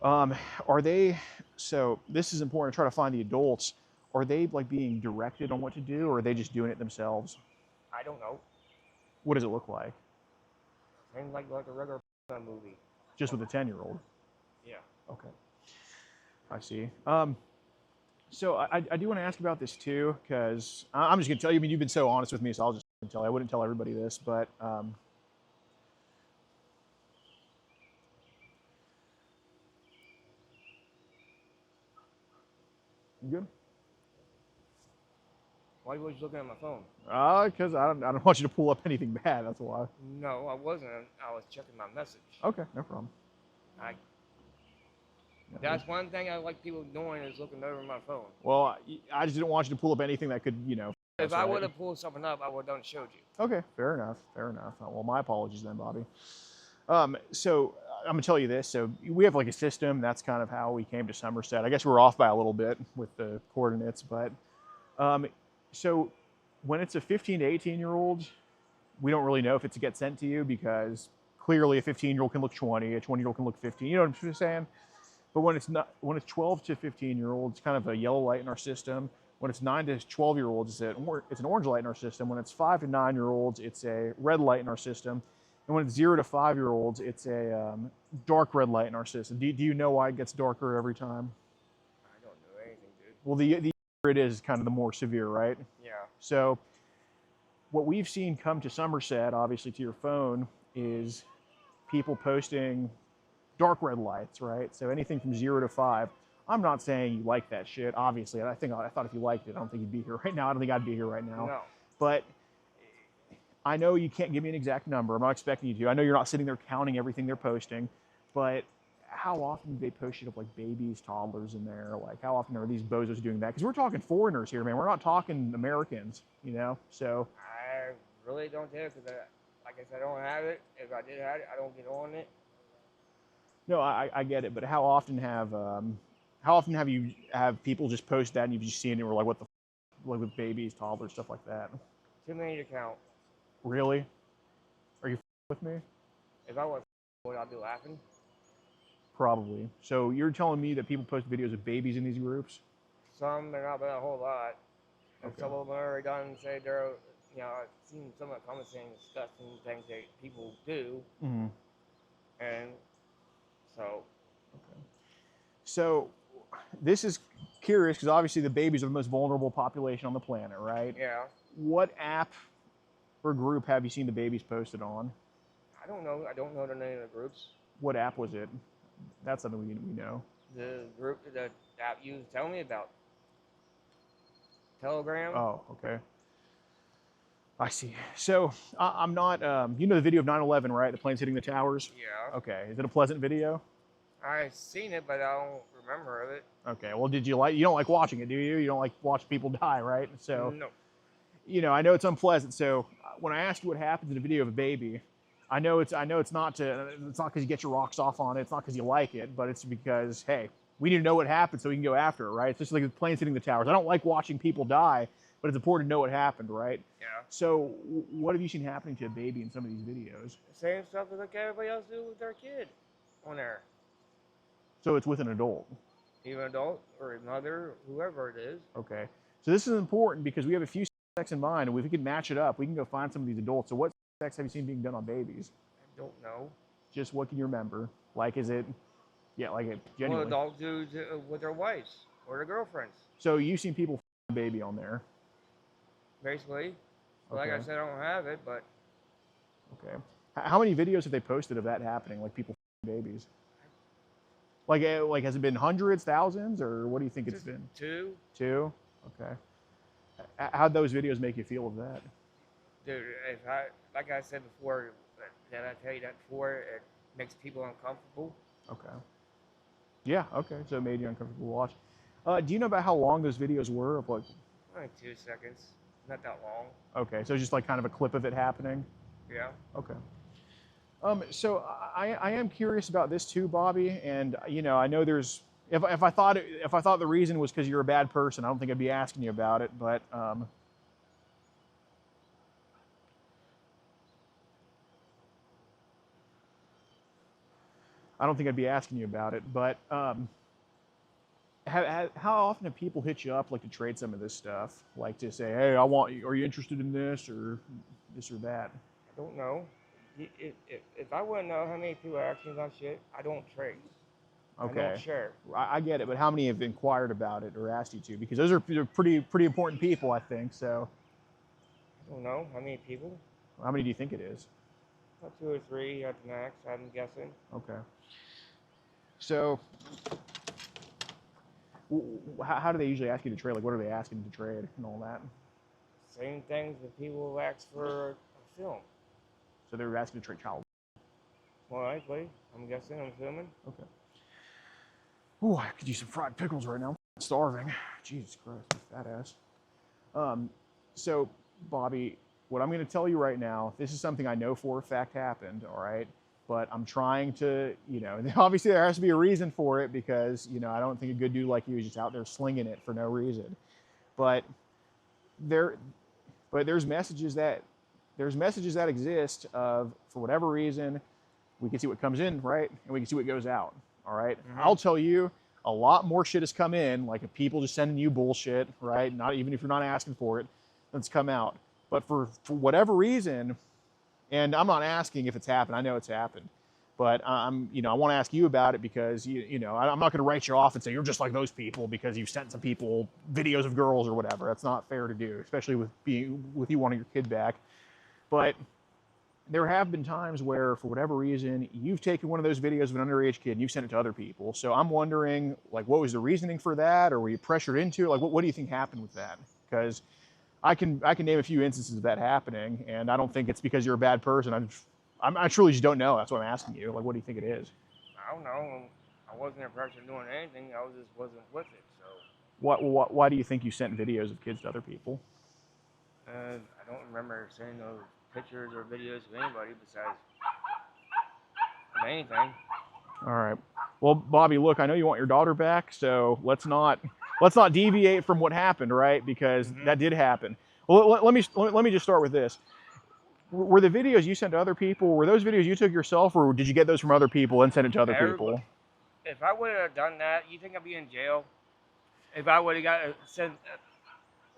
Are they? So this is important to try to find the adults. Are they like being directed on what to do, or are they just doing it themselves?
I don't know.
What does it look like?
Seems like a regular movie.
Just with a 10-year-old.
Yeah.
Okay. I see. So I do want to ask about this too, because I'm just gonna tell you. I mean, you've been so honest with me, so I'll just tell you. I wouldn't tell everybody this, but you good?
Why was you looking at my phone?
Because I don't want you to pull up anything bad. That's why.
No, I wasn't. I was checking my message.
Okay, no problem.
That's one thing I like people doing, is looking over my phone.
Well, I just didn't want you to pull up anything that could,
If I would have pulled something up, I would have done showed you.
Okay, fair enough. Fair enough. Well, my apologies then, Bobby. So I'm gonna tell you this. So we have like a system. That's kind of how we came to Somerset. I guess we're off by a little bit with the coordinates, but so when it's a 15 to 18-year-old, we don't really know if it's gets sent to you, because clearly a 15-year-old can look 20, a 20-year-old can look 15. You know what I'm saying? But when it's 12 to 15-year-olds, it's kind of a yellow light in our system. When it's 9 to 12-year-olds, it's an orange light in our system. When it's 5 to 9-year-olds, it's a red light in our system. And when it's 0 to 5-year-olds, it's a dark red light in our system. Do you know why it gets darker every time?
I don't know anything, dude.
Well, the younger it is kind of the more severe, right?
Yeah.
So what we've seen come to Somerset, obviously to your phone, is people posting dark red lights, right? So anything from 0 to 5. I'm not saying you like that shit, obviously. I thought if you liked it, I don't think you'd be here right now. I don't think I'd be here right now.
No.
But I know you can't give me an exact number. I'm not expecting you to. I know you're not sitting there counting everything they're posting, but how often do they post shit of like babies, toddlers in there? Like, how often are these bozos doing that? Because we're talking foreigners here, man. We're not talking Americans, So
I really don't care, because like I said, I don't have it. If I did have it, I don't get on it.
no, I get it. But how often have you people just post that and you've just seen it and we're like, what the like with babies, toddlers, stuff like that?
Too many to count.
Really? Are you with me?
If I was, would I be laughing?
Probably. So you're telling me that people post videos of babies in these groups?
Some, but not a whole lot. And
Okay.
some of them are done and say they're, I've seen some of the comments saying disgusting things that people do.
Mm-hmm.
And so.
Okay. So this is curious, because obviously the babies are the most vulnerable population on the planet, right?
Yeah.
What app or group have you seen the babies posted on?
I don't know. I don't know the name of the groups.
What app was it? That's something we know.
The group, the app you tell me about. Telegram.
Oh, okay. I see. So I'm not, you know the video of 9/11, right? The planes hitting the towers?
Yeah.
Okay. Is it a pleasant video?
I've seen it, but I don't remember of it.
Okay. Well, you don't like watching it, do you? You don't like watching people die, right? So,
No.
I know it's unpleasant. So when I asked you what happens in a video of a baby, I know it's not because you get your rocks off on it. It's not because you like it, but it's because, hey, we need to know what happened so we can go after it, right? It's just like the planes hitting the towers. I don't like watching people die, but it's important to know what happened, right?
Yeah.
So what have you seen happening to a baby in some of these videos?
Same stuff as like everybody else do with their kid on there.
So it's with an adult.
Even adult or a mother, whoever it is.
Okay. So this is important because we have a few sex in mind, and if we can match it up, we can go find some of these adults. So what sex have you seen being done on babies?
I don't know.
Just what can you remember? Like, is it, like it
What
genuinely?
adults do with their wives or their girlfriends.
So you've seen people a baby on there.
Basically. So like I
Okay.
said, I don't have it, but
Okay. How many videos have they posted of that happening? Like people babies? Like has it been hundreds, thousands, or what do you think it's
just
been?
2.
Two? Okay. How'd those videos make you feel of that?
Dude, if I, like I said before, did I tell you that before? It makes people uncomfortable.
Okay. Yeah, okay. So it made you uncomfortable to watch. Do you know about how long those videos were of like,
Only 2 seconds. Not that long.
okay, so just like kind of a clip of it happening?
Yeah.
Okay. So I am curious about this too, Bobby, and you know, I know there's, if I thought the reason was because you're a bad person, I don't think I'd be asking you about it, but I don't think I'd be asking you about it, but how often have people hit you up like to trade some of this stuff, like to say, hey, are you interested in this or that?
I don't know. If I wouldn't know how many people are asking about shit, I don't trade. I
Okay,
don't share.
I get it, but how many have inquired about it or asked you to? Because those are they're pretty important people, I think. So,
I don't know how many people.
how many do you think it is?
About 2 or 3 at the max, I'm guessing.
Okay. So, how do they usually ask you to trade? Like, what are they asking to trade and all that?
Same things that people ask for a film.
So they're asking to trade child.
More likely, I'm guessing, I'm assuming.
Okay. Ooh, I could use some fried pickles right now. I'm starving. Jesus Christ, fat ass. So, Bobby, what I'm going to tell you right now, this is something I know for a fact happened, all right? But I'm trying to, you know, obviously there has to be a reason for it because, you know, I don't think a good dude like you is just out there slinging it for no reason. But there's messages that exist of, for whatever reason, we can see what comes in, right? And we can see what goes out, all right?
Mhm.
I'll tell you, a lot more shit has come in, like people just sending you bullshit, right? Not even if you're not asking for it, that's come out. But for whatever reason, and I'm not asking if it's happened, I know it's happened, but you know, I want to ask you about it because you know, I'm not going to write you off and say you're just like those people because you've sent some people videos of girls or whatever. That's not fair to do, especially with you wanting your kid back. But there have been times where, for whatever reason, you've taken one of those videos of an underage kid and you've sent it to other people. So I'm wondering, like, what was the reasoning for that, or were you pressured into it? Like, what do you think happened with that? Because I can name a few instances of that happening, and I don't think it's because you're a bad person. I truly just don't know. That's what I'm asking you. Like, what do you think it is?
I don't know. I wasn't in pressure doing anything. I just wasn't with it. So.
Why do you think you sent videos of kids to other people?
I don't remember sending those pictures or videos to anybody besides anything.
All right. Well, Bobby, look, I know you want your daughter back, so let's not deviate from what happened, right? Because that did happen. Well, let me just start with this. Were the videos you sent to other people, were those videos you took yourself, or did you get those from other people and send it to other people?
If I would have done that, you think I'd be in jail? If I would have got sent,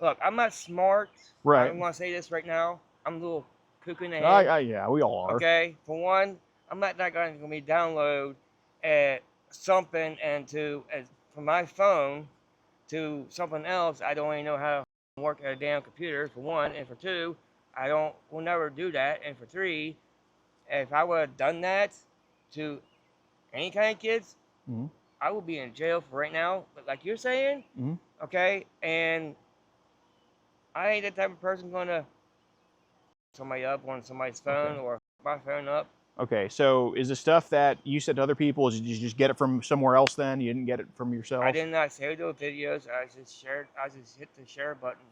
look, I'm not smart.
Right.
I'm gonna say this right now. I'm a little cuckoo in the head.
Yeah, we all are.
Okay. For one, I'm not that guy who's gonna be download something and from my phone to something else. I don't even know how to work at a damn computer. For one, and for two, will never do that. And for three, if I would have done that to any kind of kids, I would be in jail for right now. But like you're saying, okay, and I ain't that type of person gonna somebody up on somebody's phone or my phone up.
Okay, so is the stuff that you sent to other people, did you just get it from somewhere else then? You didn't get it from yourself?
I did not save those videos. I just hit the share button.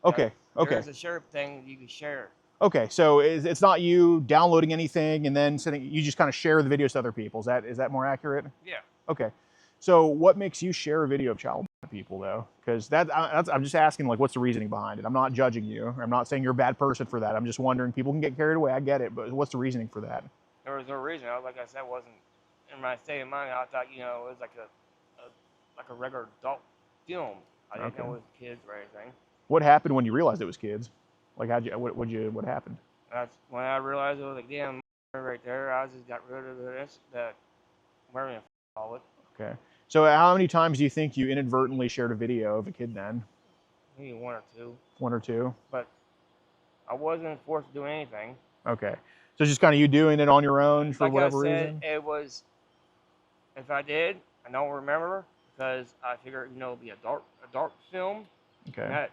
Okay.
There's a share thing you can share.
Okay, so it's not you downloading anything and then sending, you just kind of share the videos to other people. Is that more accurate?
Yeah.
Okay. So what makes you share a video of child to people though? Because I'm just asking, like, what's the reasoning behind it? I'm not judging you. I'm not saying you're a bad person for that. I'm just wondering, people can get carried away. I get it, but what's the reasoning for that?
There was no reason. Like I said, wasn't in my state of mind. I thought, it was like a regular adult film. I didn't know it was kids or anything.
What happened when you realized it was kids? Like, what happened?
That's when I realized it was like, damn, right there. I just got rid of that, whatever you call it.
Okay. So how many times do you think you inadvertently shared a video of a kid then?
Maybe one or two.
One or two?
But I wasn't forced to do anything.
Okay. So it's just kind of you doing it on your own for
Like
whatever
I said,
reason?
it was. If I did, I don't remember because I figured it'd be a dark film.
Okay.
That,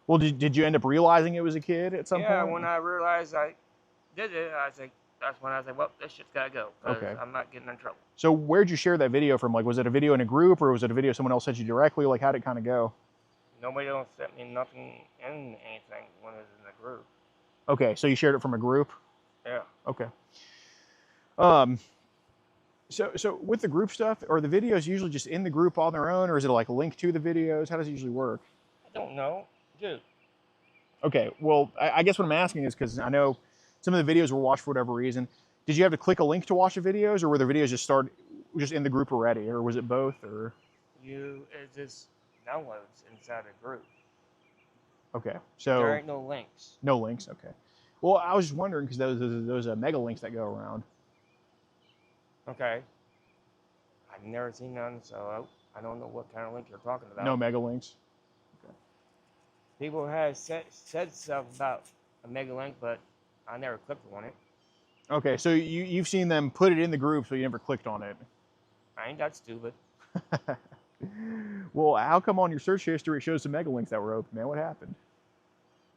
Well, did you end up realizing it was a kid at some
yeah,
point?
when I realized I did it, I was like, that's when I was like, well, this shit's gotta go because
Okay.
I'm not getting in trouble.
So where'd you share that video from? Like, was it a video in a group or was it a video someone else sent you directly? Like, how'd it kind of go?
Nobody else sent me nothing in anything when it was in the group.
Okay, so you shared it from a group?
Yeah.
Okay. So with the group stuff, are the videos usually just in the group on their own, or is it like a link to the videos? How does it usually work?
I don't know, dude.
Okay, well, I guess what I'm asking is because I know some of the videos were watched for whatever reason. Did you have to click a link to watch the videos, or were the videos just in the group already, or was it both? Or
It just downloads inside the group.
okay, so
There ain't no links.
no links. Okay. Well, I was just wondering because those mega links that go around.
Okay. I've never seen none, so I don't know what kind of link you're talking about.
No mega links.
People have said stuff about a mega link, but I never clicked on it.
Okay, so you've seen them put it in the group, so you never clicked on it.
I ain't that stupid.
Well, how come on your search history it shows the mega links that were open, man? What happened?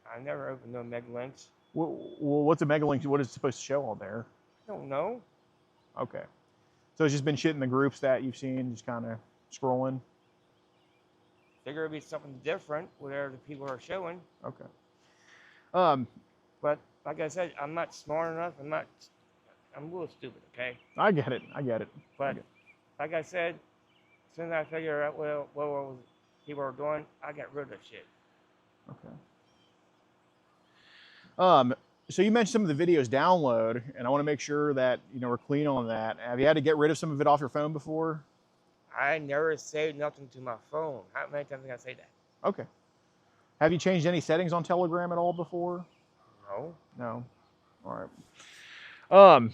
I never opened no mega links.
Well, what's a mega link? What is it supposed to show on there?
I don't know.
Okay. So it's just been shit in the groups that you've seen, just kind of scrolling?
Figure it'd be something different, whatever the people are showing.
Okay.
But like I said, I'm not smart enough. I'm a little stupid, okay?
I get it. I get it.
But like I said, as soon as I figure out what people are doing, I got rid of that shit.
Okay. So you mentioned some of the videos download, and I want to make sure that we're clean on that. Have you had to get rid of some of it off your phone before?
I never saved nothing to my phone. How many times did I say that?
Okay. Have you changed any settings on Telegram at all before?
No.
No. All right.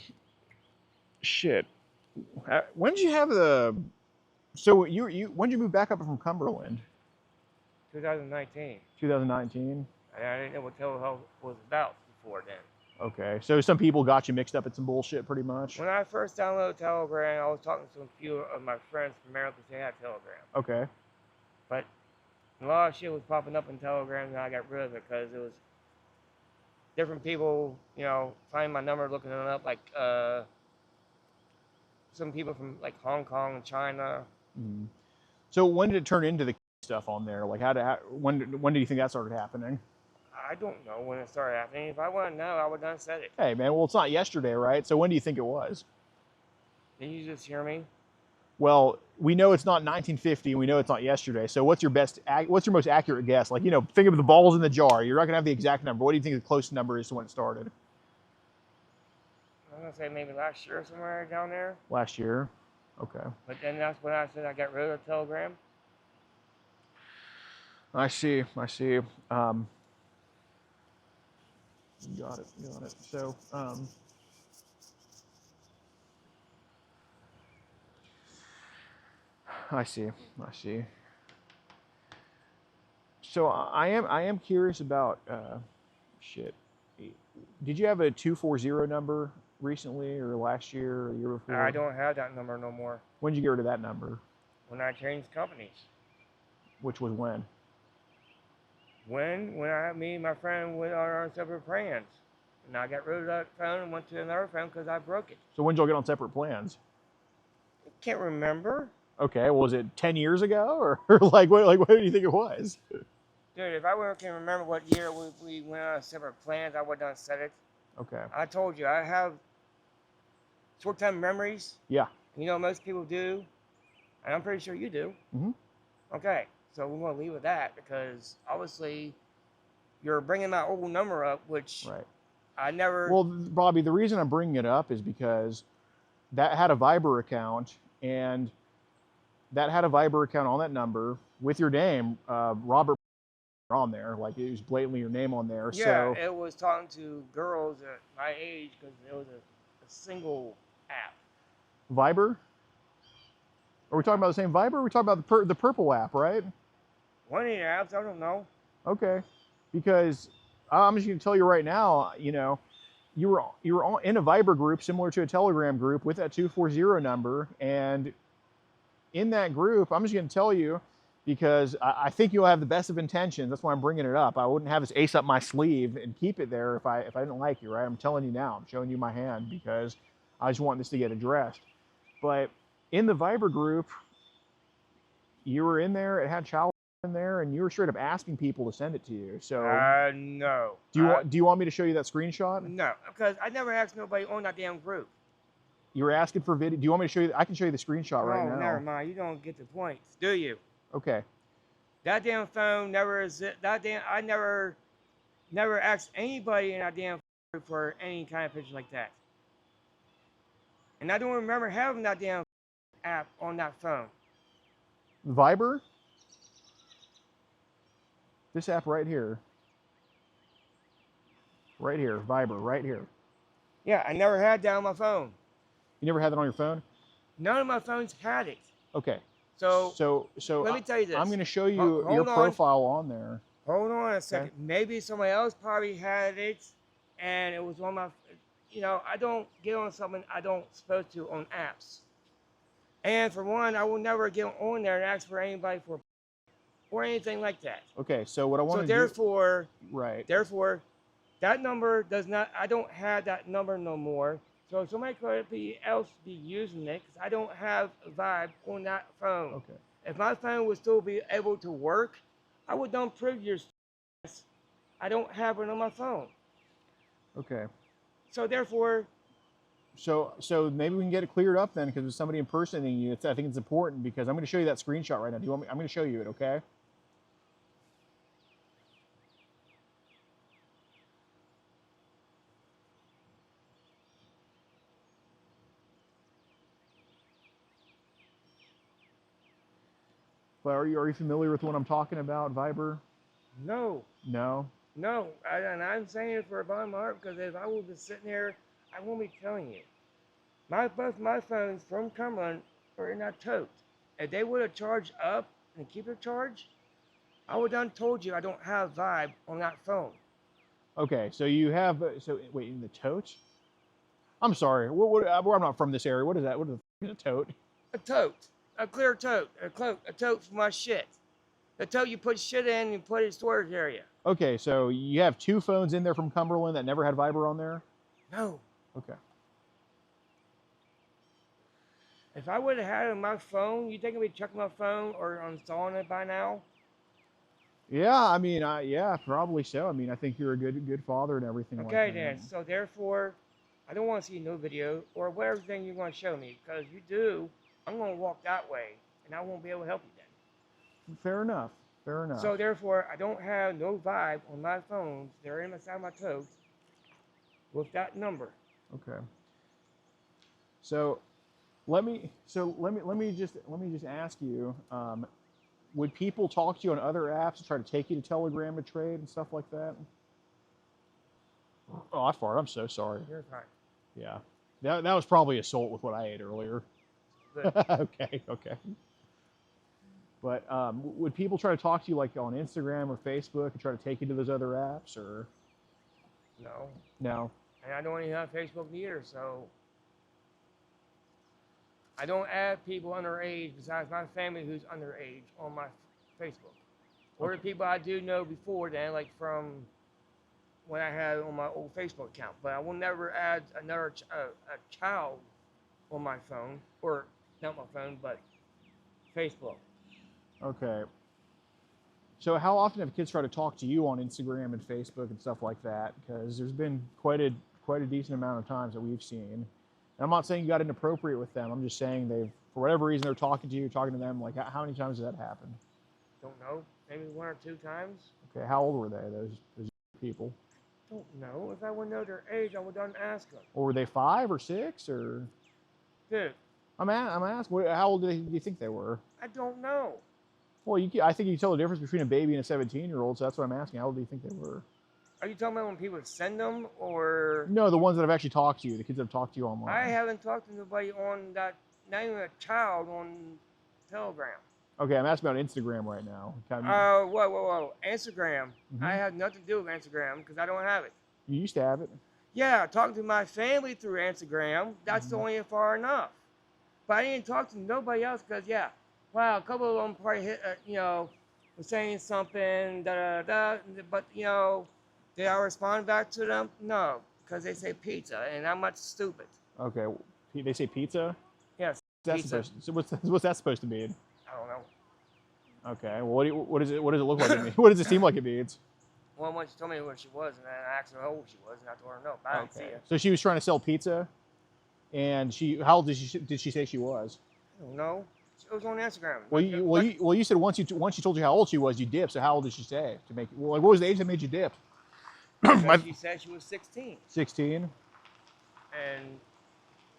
Shit. When did you have the? So when did you move back up from Cumberland?
2019.
2019.
And I didn't know what telehealth was about before then.
Okay. So some people got you mixed up in some bullshit, pretty much.
When I first downloaded Telegram, I was talking to a few of my friends from Maryland because they had Telegram.
Okay.
But a lot of shit was popping up in Telegram, and I got rid of it because it was different people, finding my number, looking it up, like some people from like Hong Kong and China.
Mm-hmm. So when did it turn into the stuff on there? Like when do you think that started happening?
I don't know when it started happening. If I want to know, I would have said it.
Hey man, well it's not yesterday, right? So when do you think it was?
Did you just hear me?
Well, we know it's not 1950, and we know it's not yesterday. So what's your most accurate guess? Like, think of the balls in the jar. You're not gonna have the exact number. What do you think the closest number is to when it started?
I'm gonna say maybe last year somewhere down there.
Last year. Okay.
But then that's when I said I got rid of Telegram.
I see. Got it. So, I see. So I am curious about shit. Did you have a 240 number recently, or last year, or the year before?
I don't have that number no more.
When did you get rid of that number?
When I changed companies.
Which was when?
When me and my friend went on our separate plans. And I got rid of that phone and went to another phone because I broke it.
So when did y'all get on separate plans?
I can't remember.
Okay, well, was it 10 years ago, or like what do you think it was?
Dude, if I can remember what year we went on separate plans, I would have said it.
Okay.
I told you, I have short-term memories.
Yeah.
Most people do. And I'm pretty sure you do.
Mm-hmm.
Okay, so we're going to leave with that because obviously you're bringing my old number up, which
right.
I never...
Well, Bobby, the reason I'm bringing it up is because that had a Viber account, and that had a Viber account on that number with your name, Robert, on there. Like, it was blatantly your name on there.
Yeah,
so
it was talking to girls at my age because it was a single app.
Viber? Are we talking about the same Viber? Or are we talking about the purple app, right?
One of your apps, I don't know.
Okay. Because I'm just going to tell you right now, you know, you were in a Viber group similar to a Telegram group with that 240 number, and in that group, I'm just going to tell you because I think you'll have the best of intentions. That's why I'm bringing it up. I wouldn't have this ace up my sleeve and keep it there if I didn't like you, right? I'm telling you now. I'm showing you my hand because I just want this to get addressed. But in the Viber group, you were in there. It had child in there, and you were straight up asking people to send it to you. So
No.
do you want me to show you that screenshot?
No, because I never asked nobody on that damn group.
You were asking for video. Do you want me to show you? I can show you the screenshot right now.
Oh, never mind. You don't get the point, do you?
Okay.
That damn phone never I never asked anybody in that damn phone for any kind of picture like that. And I don't remember having that damn app on that phone.
Viber? This app right here. Right here, Viber, right here.
Yeah, I never had that on my phone.
You never had that on your phone?
None of my phones had it.
Okay.
So let me tell you this.
I'm going to show you
Hold
your
on.
profile on there.
Hold on a second.
Okay.
Maybe somebody else probably had it, and it was on my. You know, I don't get on something I don't supposed to on apps. And for one, I will never get on there and ask for anybody for or anything like that.
Okay, so what I want
So
to
therefore,
do... Right.
therefore, that number does not. I don't have that number no more. So somebody could else be using it because I don't have a Vibe on that phone.
Okay.
If my phone would still be able to work, I would done previous. I don't have it on my phone.
Okay.
So therefore,
So maybe we can get it cleared up then, because there's somebody impersonating you. I think it's important because I'm going to show you that screenshot right now. Do you want me? I'm going to show you it. Okay. But are you familiar with what I'm talking about, Viber?
no,
No.
no, and I'm saying it for a bottom of my heart because if I was just sitting here, I won't be telling you. Both my phones from Cumberland are in that tote. If they would have charged up and keep their charge, I would have done told you I don't have Vibe on that phone.
Okay, so you have. So wait, in the tote? I'm sorry. I'm not from this area. What is that? What is a tote?
A tote, a clear tote, a tote for my shit. The tote you put shit in and put in storage area.
Okay, so you have two phones in there from Cumberland that never had Viber on there?
No.
Okay.
If I would have had it on my phone, you think I'd be checking my phone or installing it by now?
Yeah, I mean, yeah, probably so. I mean, I think you're a good father and everything like that.
Okay, then. So therefore, I don't want to see no video or whatever thing you're going to show me. Because you do, I'm going to walk that way, and I won't be able to help you then.
Fair enough. Fair enough.
So therefore, I don't have no Vibe on my phones. They're inside my tote with that number.
Okay. So let me just ask you, would people talk to you on other apps to try to take you to Telegram to trade and stuff like that? Oh, I farted. I'm so sorry.
You're fine.
Yeah. That was probably assault with what I ate earlier.
Good.
Okay. But would people try to talk to you like on Instagram or Facebook and try to take you to those other apps or?
No.
No.
And I don't even have Facebook either, so I don't add people underage besides my family who's underage on my Facebook. Or the people I do know before then, like from when I had on my old Facebook account. But I will never add another a child on my phone, or not my phone, but Facebook.
Okay. So how often have kids tried to talk to you on Instagram and Facebook and stuff like that? Because there's been quite a decent amount of times that we've seen. And I'm not saying you got inappropriate with them. I'm just saying for whatever reason, they're talking to you, talking to them. Like, how many times has that happened?
Don't know. Maybe 1 or 2 times.
Okay. How old were they, those people?
Don't know. If I would know their age, I would done ask them.
Or were they 5 or 6 or?
Dude,
I'm asking. How old do you think they were?
I don't know.
Well, I think you can tell the difference between a baby and a 17-year-old. So that's what I'm asking. How old do you think they were?
Are you talking about when people send them, or?
No, the ones that have actually talked to you, the kids that have talked to you online.
I haven't talked to nobody on that, not even a child on Telegram.
Okay, I'm asking about Instagram right now.
Whoa. Instagram.
Mhm.
I have nothing to do with Instagram because I don't have it.
You used to have it.
Yeah, talking to my family through Instagram, that's
Mhm.
only far enough. But I didn't talk to nobody else because, yeah, wow, a couple of them probably hit, was saying something, but, did I respond back to them? No, because they say pizza, and I'm not stupid.
Okay, they say pizza.
Yes,
That's
pizza.
supposed. So what's that supposed to mean?
I don't know.
Okay, well, what does it look like? It mean? What does it seem like it means?
Well, when she told me what she was, and then I asked her how old she was, and I told her no, but I didn't see
Okay,
her.
so she was trying to sell pizza, and how old did she say she was?
I don't know. It was on Instagram.
You said once she told you how old she was, you dipped. So how old did she say to make? Well, like, what was the age that made you dip?
She said she was 16,
16.
and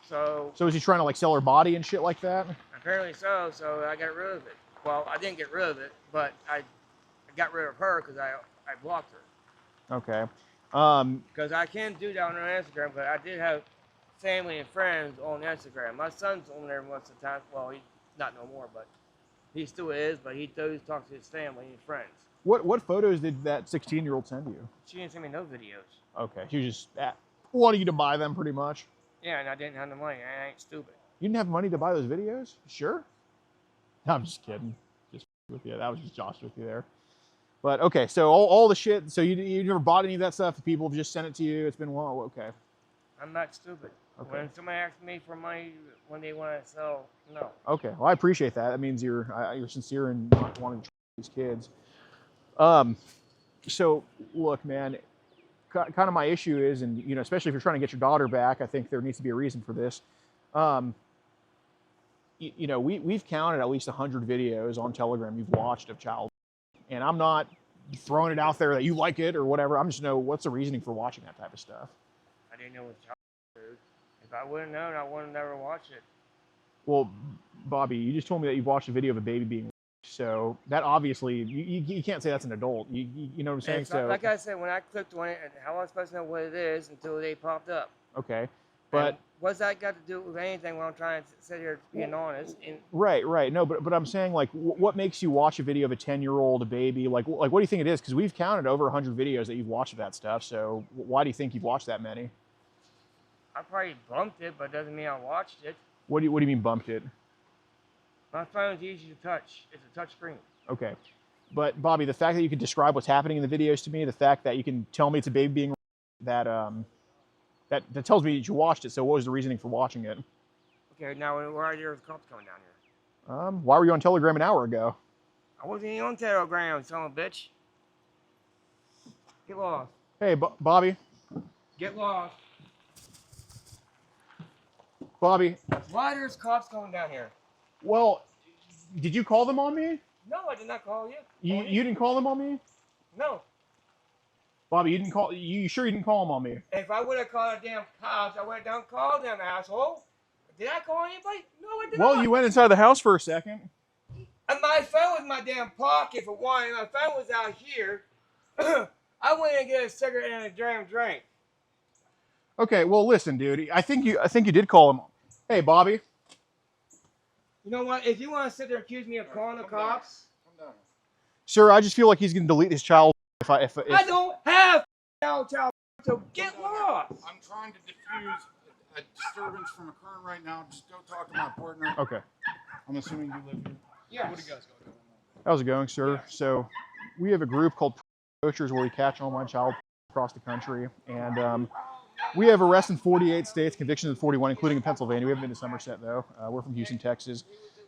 so
So was she trying to like sell her body and shit like that?
apparently so. So I got rid of it. Well, I didn't get rid of it, but I got rid of her because I blocked her.
Okay.
Because I can't do that on Instagram. But I did have family and friends on Instagram. My son's on there most of the time. Well, he's not no more, but he still is. But he does talk to his family and friends.
What photos did that 16-year-old send you?
She didn't send me no videos.
Okay, she was just wanting you to buy them, pretty much.
Yeah, and I didn't have the money. I ain't stupid.
You didn't have money to buy those videos? Sure. No, I'm just kidding. Just with you. That was just Josh with you there. But okay, so all the shit. So you never bought any of that stuff. People have just sent it to you. It's been long. Okay.
I'm not stupid.
Okay.
When somebody asks me for money when they want to sell, no.
Okay. Well, I appreciate that. That means you're sincere in not wanting to try these kids. So look, man. Kind of my issue is, and especially if you're trying to get your daughter back, I think there needs to be a reason for this. We've counted at least 100 videos on Telegram you've watched of child, and I'm not throwing it out there that you like it or whatever. I'm just what's the reasoning for watching that type of stuff.
I didn't know what child food. If I would have known, I would have never watched it.
Well, Bobby, you just told me that you've watched a video of a baby being raped, so that obviously you can't say that's an adult. You know what I'm saying?
So like I said, when I clicked on it, how was I supposed to know what it is until they popped up?
Okay, but
and what's that got to do with anything when I'm trying to sit here being honest? And
right. No, but I'm saying, like, what makes you watch a video of a 10-year-old, a baby? Like, what do you think it is? Because we've counted over 100 videos that you've watched of that stuff. So why do you think you've watched that many?
I probably bumped it, but it doesn't mean I watched it.
What do you mean bumped it?
My phone's easy to touch. It's a touch screen.
Okay, but Bobby, the fact that you can describe what's happening in the videos to me, the fact that you can tell me it's a baby being that tells me that you watched it. So what was the reasoning for watching it?
Okay, now why are there cops coming down here?
Why were you on Telegram an hour ago?
I wasn't even on Telegram, son of a bitch. Get lost.
Hey, Bobby.
Get lost.
Bobby.
Why there's cops coming down here?
Well, did you call them on me?
No, I did not call you.
You didn't call them on me?
No.
Bobby, you didn't call. You sure you didn't call them on me?
If I would have called the damn cops, I would have done called them, asshole. Did I call anybody? No, I did not.
Well, you went inside the house for a second.
And my phone was in my damn pocket for one. My phone was out here. I went and get a cigarette and a damn drink.
Okay, well, listen, dude. I think you did call him. Hey, Bobby.
You know what? If you want to sit there and accuse me of calling the cops,
Sir, I just feel like he's going to delete his child. If
I don't have no child, so get lost.
I'm trying to diffuse a disturbance from occurring right now. Just go talk to my partner.
Okay.
I'm assuming you live here.
Yes.
What do you guys got going on?
How's it going, sir? So, we have a group called Poachers where we catch online child across the country, and we have arrests in 48 states, convictions in 41, including in Pennsylvania. We haven't been to Somerset though. We're from Houston, Texas.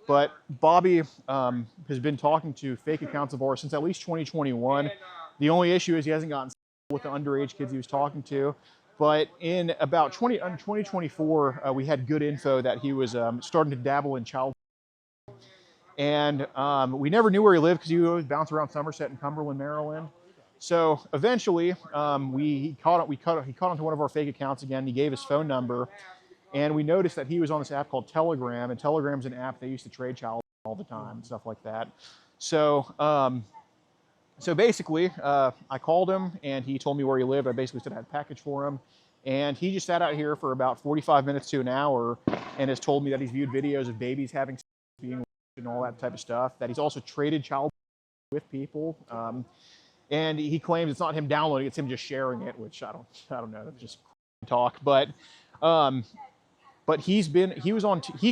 But Bobby has been talking to fake accounts of ours since at least 2021. The only issue is he hasn't gotten with the underage kids he was talking to. But in about 2024, we had good info that he was starting to dabble in child. And we never knew where he lived because he would always bounce around Somerset and Cumberland, Maryland. So eventually, he caught onto one of our fake accounts again. He gave his phone number, and we noticed that he was on this app called Telegram, and Telegram's an app they used to trade child all the time and stuff like that. So, basically, I called him, and he told me where he lived. I basically said I had a package for him, and he just sat out here for about 45 minutes to an hour, and has told me that he's viewed videos of babies having sex, being and all that type of stuff. That he's also traded child with people, and he claims it's not him downloading; it's him just sharing it, which I don't know. That's just talk, but he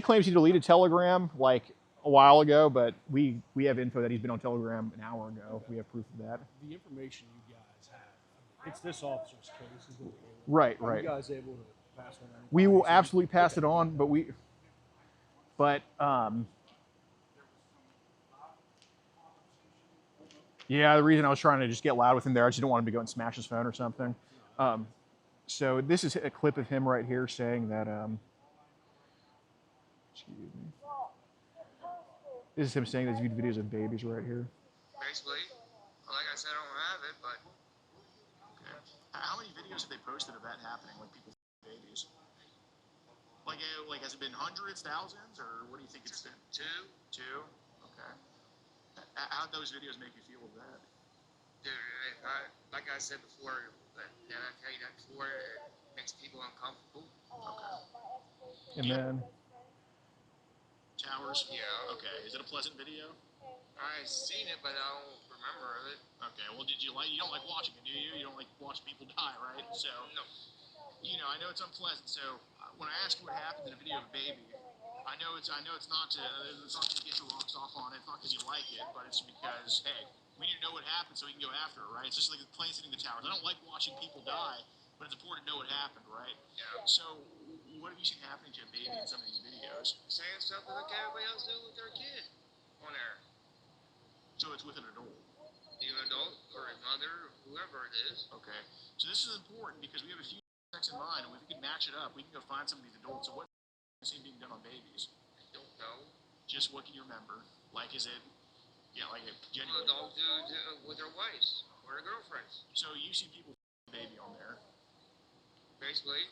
claims he deleted Telegram like a while ago, but we have info that he's been on Telegram an hour ago. We have proof of that.
The information you guys have, it's this officer's case.
Right.
Are you guys able to pass on that?
We will absolutely pass it on, but yeah, the reason I was trying to just get loud with him there, I just didn't want him to go and smash his phone or something. So this is a clip of him right here saying that, excuse me. This is him saying that he's viewed videos of babies right here.
Basically, like I said, I don't have it, but
Okay. How many videos have they posted of that happening, like people babies? Like has it been hundreds, thousands, or what do you think it's been? Two? Okay. How'd those videos make you feel with that?
dude, like I said before, that I tell you that before, it makes people uncomfortable.
Okay.
And then
Towers?
Yeah.
Okay. Is it a pleasant video?
I've seen it, but I don't remember it.
Okay. Well, you don't like watching it, do you? You don't like watching people die, right? So,
No.
I know it's unpleasant. So when I ask you what happened in a video of a baby, I know it's not to get your rocks off on it. It's not because you like it, but it's because, hey, we need to know what happened so we can go after it, right? It's just like the plane sitting in the towers. I don't like watching people die, but it's important to know what happened, right?
Yeah.
So what have you seen happening to a baby in some of these videos?
Saying stuff like everybody else do with their kid on there.
So it's with an adult.
Either an adult or a mother, or whoever it is.
Okay. So this is important because we have a few things in mind, and if we can match it up, we can go find some of these adults. So what is being done on babies?
I don't know.
Just what can you remember? Like, is it, like a
Well,
genuine?
adults do with their wives or their girlfriends.
So you see people baby on there.
Basically,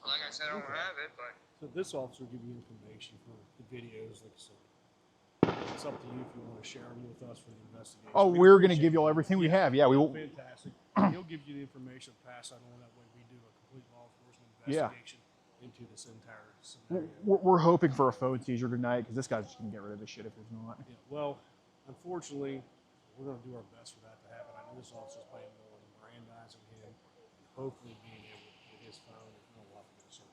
like I said, I don't have it, but
So this officer will give you information for the videos, like I said. It's up to you if you want to share them with us for the investigation.
oh, we're gonna give you all everything we have. Yeah, we will.
Fantastic. He'll give you the information, pass that on. That way, we do a complete law enforcement
Yeah.
investigation into this entire scenario.
We're hoping for a phone seizure tonight because this guy's just gonna get rid of this shit if there's not.
Yeah, well, unfortunately, we're going to do our best for that to happen. I know this officer's planning on Mirandizing him and hopefully being able to get his phone if we don't want to get a search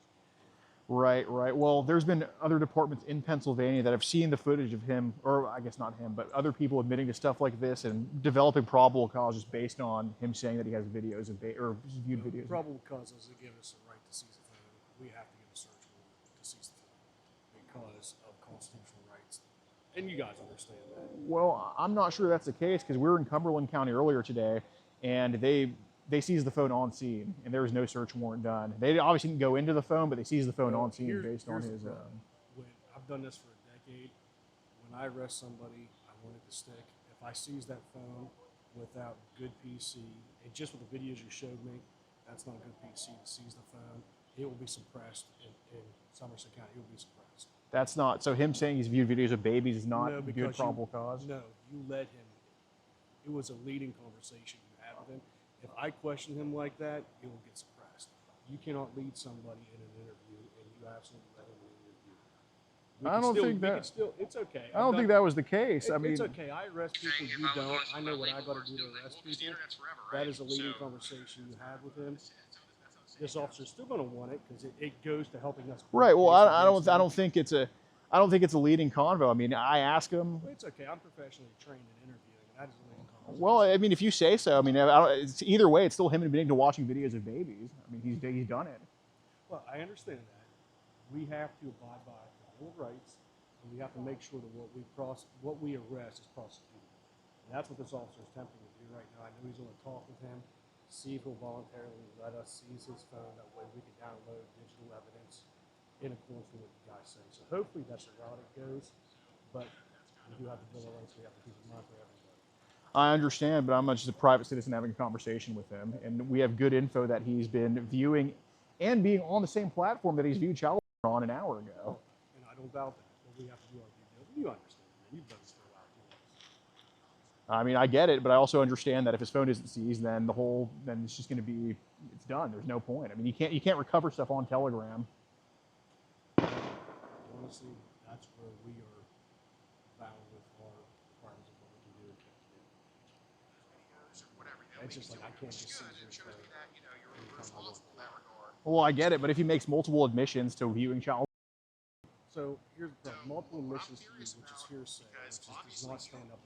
warrant.
Right. Well, there's been other departments in Pennsylvania that have seen the footage of him, or I guess not him, but other people admitting to stuff like this and developing probable cause just based on him saying that he has videos of or viewed videos.
Probable causes that give us the right to seize the phone. We have to get a search warrant to seize the phone because of constitutional rights. And you guys understand that.
Well, I'm not sure that's the case because we were in Cumberland County earlier today, and they seized the phone on scene, and there was no search warrant done. They obviously didn't go into the phone, but they seized the phone on scene based on
here's
his.
the problem. I've done this for a decade. When I arrest somebody, I want it to stick. If I seize that phone without good PC, and just with the videos you showed me, that's not good PC to seize the phone. It will be suppressed in Somerset County. It will be suppressed.
That's not so. Him saying he's viewed videos of babies is not
No,
good
because
probable cause.
No, you let him. It was a leading conversation you had with him. If I question him like that, it will get suppressed. You cannot lead somebody in an interview, and you absolutely let him in an interview.
I don't think that.
It's okay.
I don't think that was the case. I mean,
it's okay. I arrest people.
Saying if
You
I was
don't.
on
I know what I
legal
got to do to
course,
arrest
Because the
people.
internet's forever, right?
That is a leading
So-
conversation you have with him. This officer's still going to want it because it goes to helping us.
right. Well,
prove
I
cases
don't
against him.
think it's a leading convo. I mean, I ask him.
It's okay. I'm professionally trained in interviewing, and that is a leading conversation.
Well, I mean, if you say so. I mean, it's either way, it's still him admitting to watching videos of babies. I mean, he's done it.
Well, I understand that. We have to abide by the Bill of Rights, and we have to make sure that what we arrest is prosecuted. And that's what this officer is attempting to do right now. I know he's going to talk with him, see if he'll voluntarily let us seize his phone. That way we can download digital evidence in accordance with what you guys say. So hopefully that's the route it goes. But we do have the Bill of Rights. We have to keep in mind for everybody.
I understand, but I'm just a private citizen having a conversation with him, and we have good info that he's been viewing and being on the same platform that he's viewed child porn on an hour ago.
And I don't doubt that. But we have to do our due diligence. You understand that. You've done this for a while.
I mean, I get it, but I also understand that if his phone isn't seized, then it's just going to be, it's done. There's no point. I mean, you can't recover stuff on Telegram.
Honestly, that's where we are It's just like I can't just sit here and play anytime I want.
Well, I get it, but if he makes multiple admissions to viewing child,
So here's the problem: multiple admissions to you, which is hearsay, which does not stand up.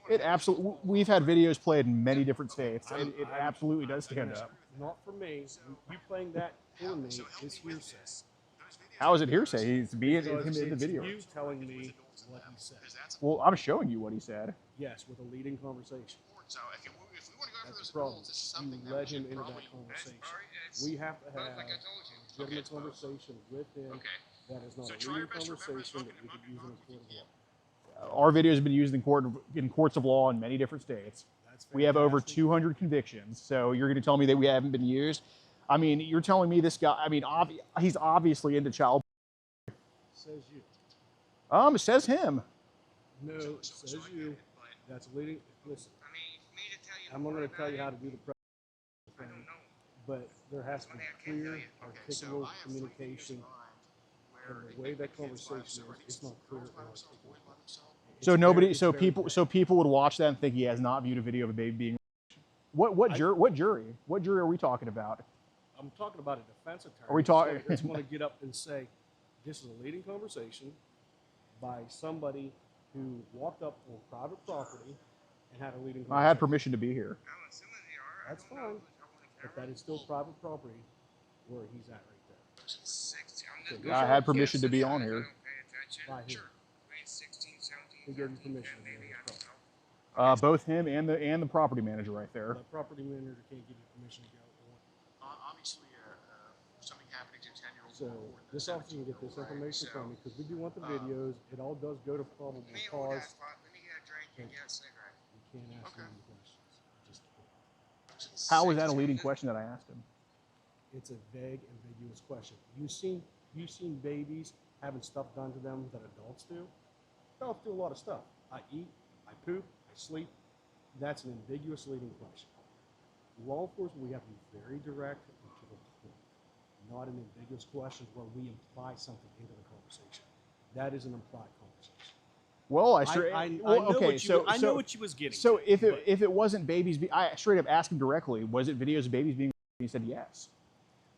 it absolutely. We've had videos played in many different states. It absolutely does stand up.
Not for me. You playing that for me is hearsay.
How is it hearsay? He's being
Because
him in the
it's
video.
you telling me what he said.
Well, I'm showing you what he said.
Yes, with a leading conversation. That's the problem. You led him into that conversation. We have to have a legitimate conversation with him that is not a leading conversation that we could use in a court of law.
Our video has been used in courts of law in many different states. We have over 200 convictions. So you're going to tell me that we haven't been used? I mean, you're telling me this guy. I mean, he's obviously into child.
Says you.
It says him.
No, it says you. That's leading. Listen, I'm not going to tell you how to do the thing, but there has to be clear, articulable communication. And the way that conversation is, it's not clear and articulable.
So people would watch that and think he has not viewed a video of a baby being. What jury are we talking about?
I'm talking about a defense attorney.
Are we talking?
That's going to get up and say, this is a leading conversation by somebody who walked up on private property and had a leading conversation.
I had permission to be here.
That's fine, but that is still private property where he's at right there.
I had permission to be on here.
Right here. Who gave you permission to be on his property?
Both him and the property manager right there.
The property manager can't give you permission to go on.
Obviously, something happening to 10-year-olds.
So this officer can get this information from me because we do want the videos. It all does go to probable cause. You can't ask any questions. Just can't.
How was that a leading question that I asked him?
It's a vague, ambiguous question. You've seen babies having stuff done to them that adults do. Adults do a lot of stuff. I eat, I poop, I sleep. That's an ambiguous leading question. Law enforcement, we have to be very direct and to the point, not an ambiguous question where we imply something into the conversation. That is an implied conversation.
Well,
I know what you was getting.
So if it wasn't babies, I straight up asked him directly, was it videos of babies being? He said yes.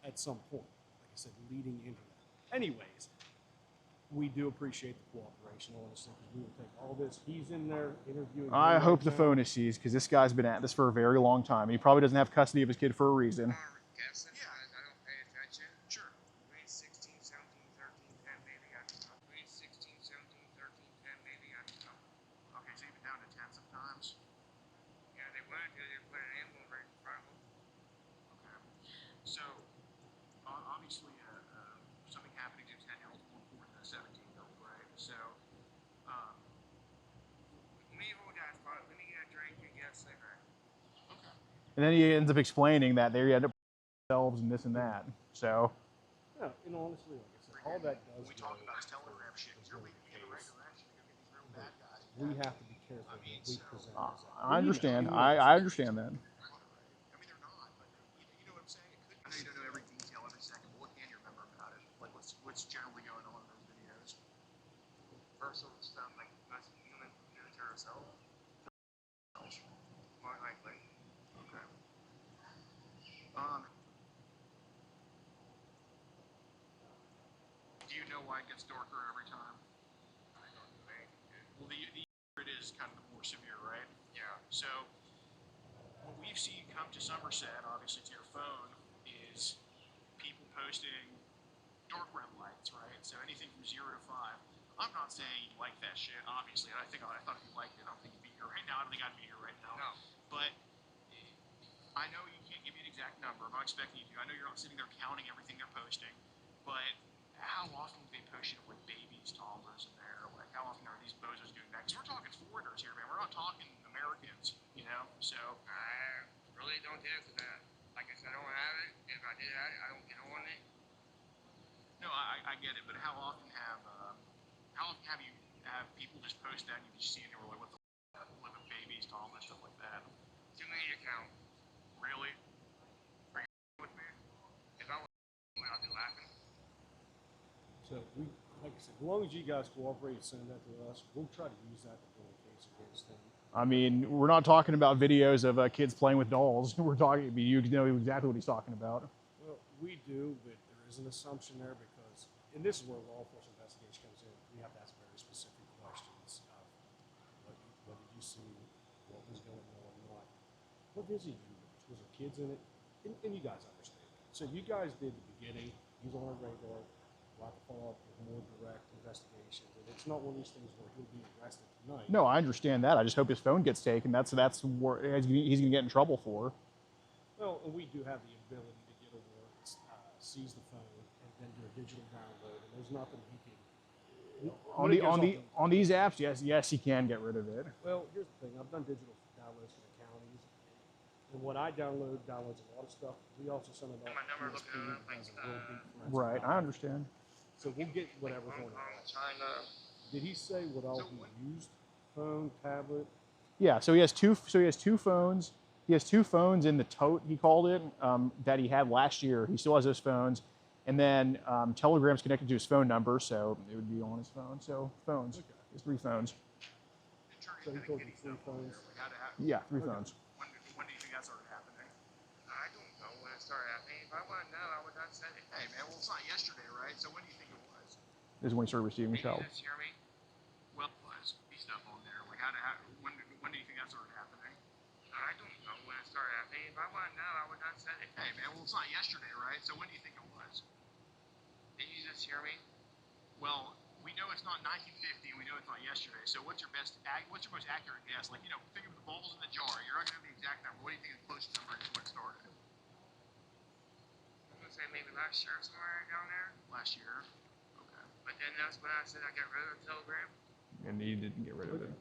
At some point, like I said, leading into that. Anyways, we do appreciate the cooperation, honestly, because we will take all this. He's in there interviewing.
I hope the phone is seized because this guy's been at this for a very long time. He probably doesn't have custody of his kid for a reason. And then he ends up explaining that they end up themselves and this and that. So.
No, honestly, like I said, all that does.
We talk about his telegram shit. You're leading me in the right direction. You're getting these real bad guys.
We have to be careful what we present.
I understand. I understand that.
I mean, they're not, but you know what I'm saying? I know you don't know every detail, every second, but what can you remember about it? Like, what's generally going on in those videos?
Personal stuff like us human doing to ourselves. More likely.
Okay. Do you know why it gets darker every time?
I don't know.
Well, the it is kind of the more severe, right?
Yeah.
So, what we've seen come to Somerset, obviously to your phone, is people posting dark red lights, right? So anything from 0 to 5. I'm not saying you like that shit, obviously. I thought if you liked it, I don't think you'd be here right now. I don't think I'd be here right now.
No.
But I know you can't give me an exact number. I'm not expecting you to. I know you're not sitting there counting everything they're posting. But how often do they post shit with babies, toddlers in there? Like, how often are these bozos doing that? Because we're talking foreigners here, man. We're not talking Americans, you know? So
I really don't answer that. Like I said, I don't have it. If I did have it, I don't get on it.
no, I get it. But how often have you have people just post that and you just see it and we're like, what the live with babies, toddlers, stuff like that?
Too many to count.
Really? Are you with me?
If I was, I'd be laughing.
So we, like I said, as long as you guys cooperate and send that to us, we'll try to use that to build a case against them.
I mean, we're not talking about videos of kids playing with dolls. We're talking, I mean, you know exactly what he's talking about.
Well, we do, but there is an assumption there because, and this is where law enforcement investigation comes in. We have to ask very specific questions of what did you see, what was going on, what visit you watch, was there kids in it, and you guys understand that. So you guys did the beginning. He's on our radar. We'll have to follow up with more direct investigations, and it's not one of these things where he'll be arrested tonight.
No, I understand that. I just hope his phone gets taken. That's where he's going to get in trouble for.
Well, and we do have the ability to get a warrant, seize the phone, and then do a digital download. And there's nothing he can.
On these apps, yes, he can get rid of it.
Well, here's the thing. I've done digital downloads for the counties, and what I downloads a lot of stuff. We also send it off to PSP.
Right, I understand.
So we'll get whatever's on it. Did he say what all he used? Phone, tablet?
Yeah, so he has two phones. He has two phones in the tote, he called it, that he had last year. He still has those phones. And then Telegram's connected to his phone number, so it would be on his phone. So phones. Okay. There's 3 phones.
So he told you 3 phones?
Yeah, 3 phones.
When do you think that started happening?
I don't know when it started happening. If I want to know, I would not say it.
Hey, man, well, it's not yesterday, right? So when do you think it was?
This is when he started receiving
Can
child.
you just hear me?
Well, was be stuff on there. Like, when do you think that started happening?
I don't know when it started happening. If I want to know, I would not say it.
Hey, man, well, it's not yesterday, right? So when do you think it was?
Did you just hear me?
Well, we know it's not 1950, and we know it's not yesterday. So what's your most accurate guess? Like, think of the balls in the jar. You're not going to know the exact number. What do you think the closest number is when it started?
I'm going to say maybe last year somewhere down there.
Last year. Okay.
But then that's when I said I got rid of the Telegram.
And he didn't get rid of it.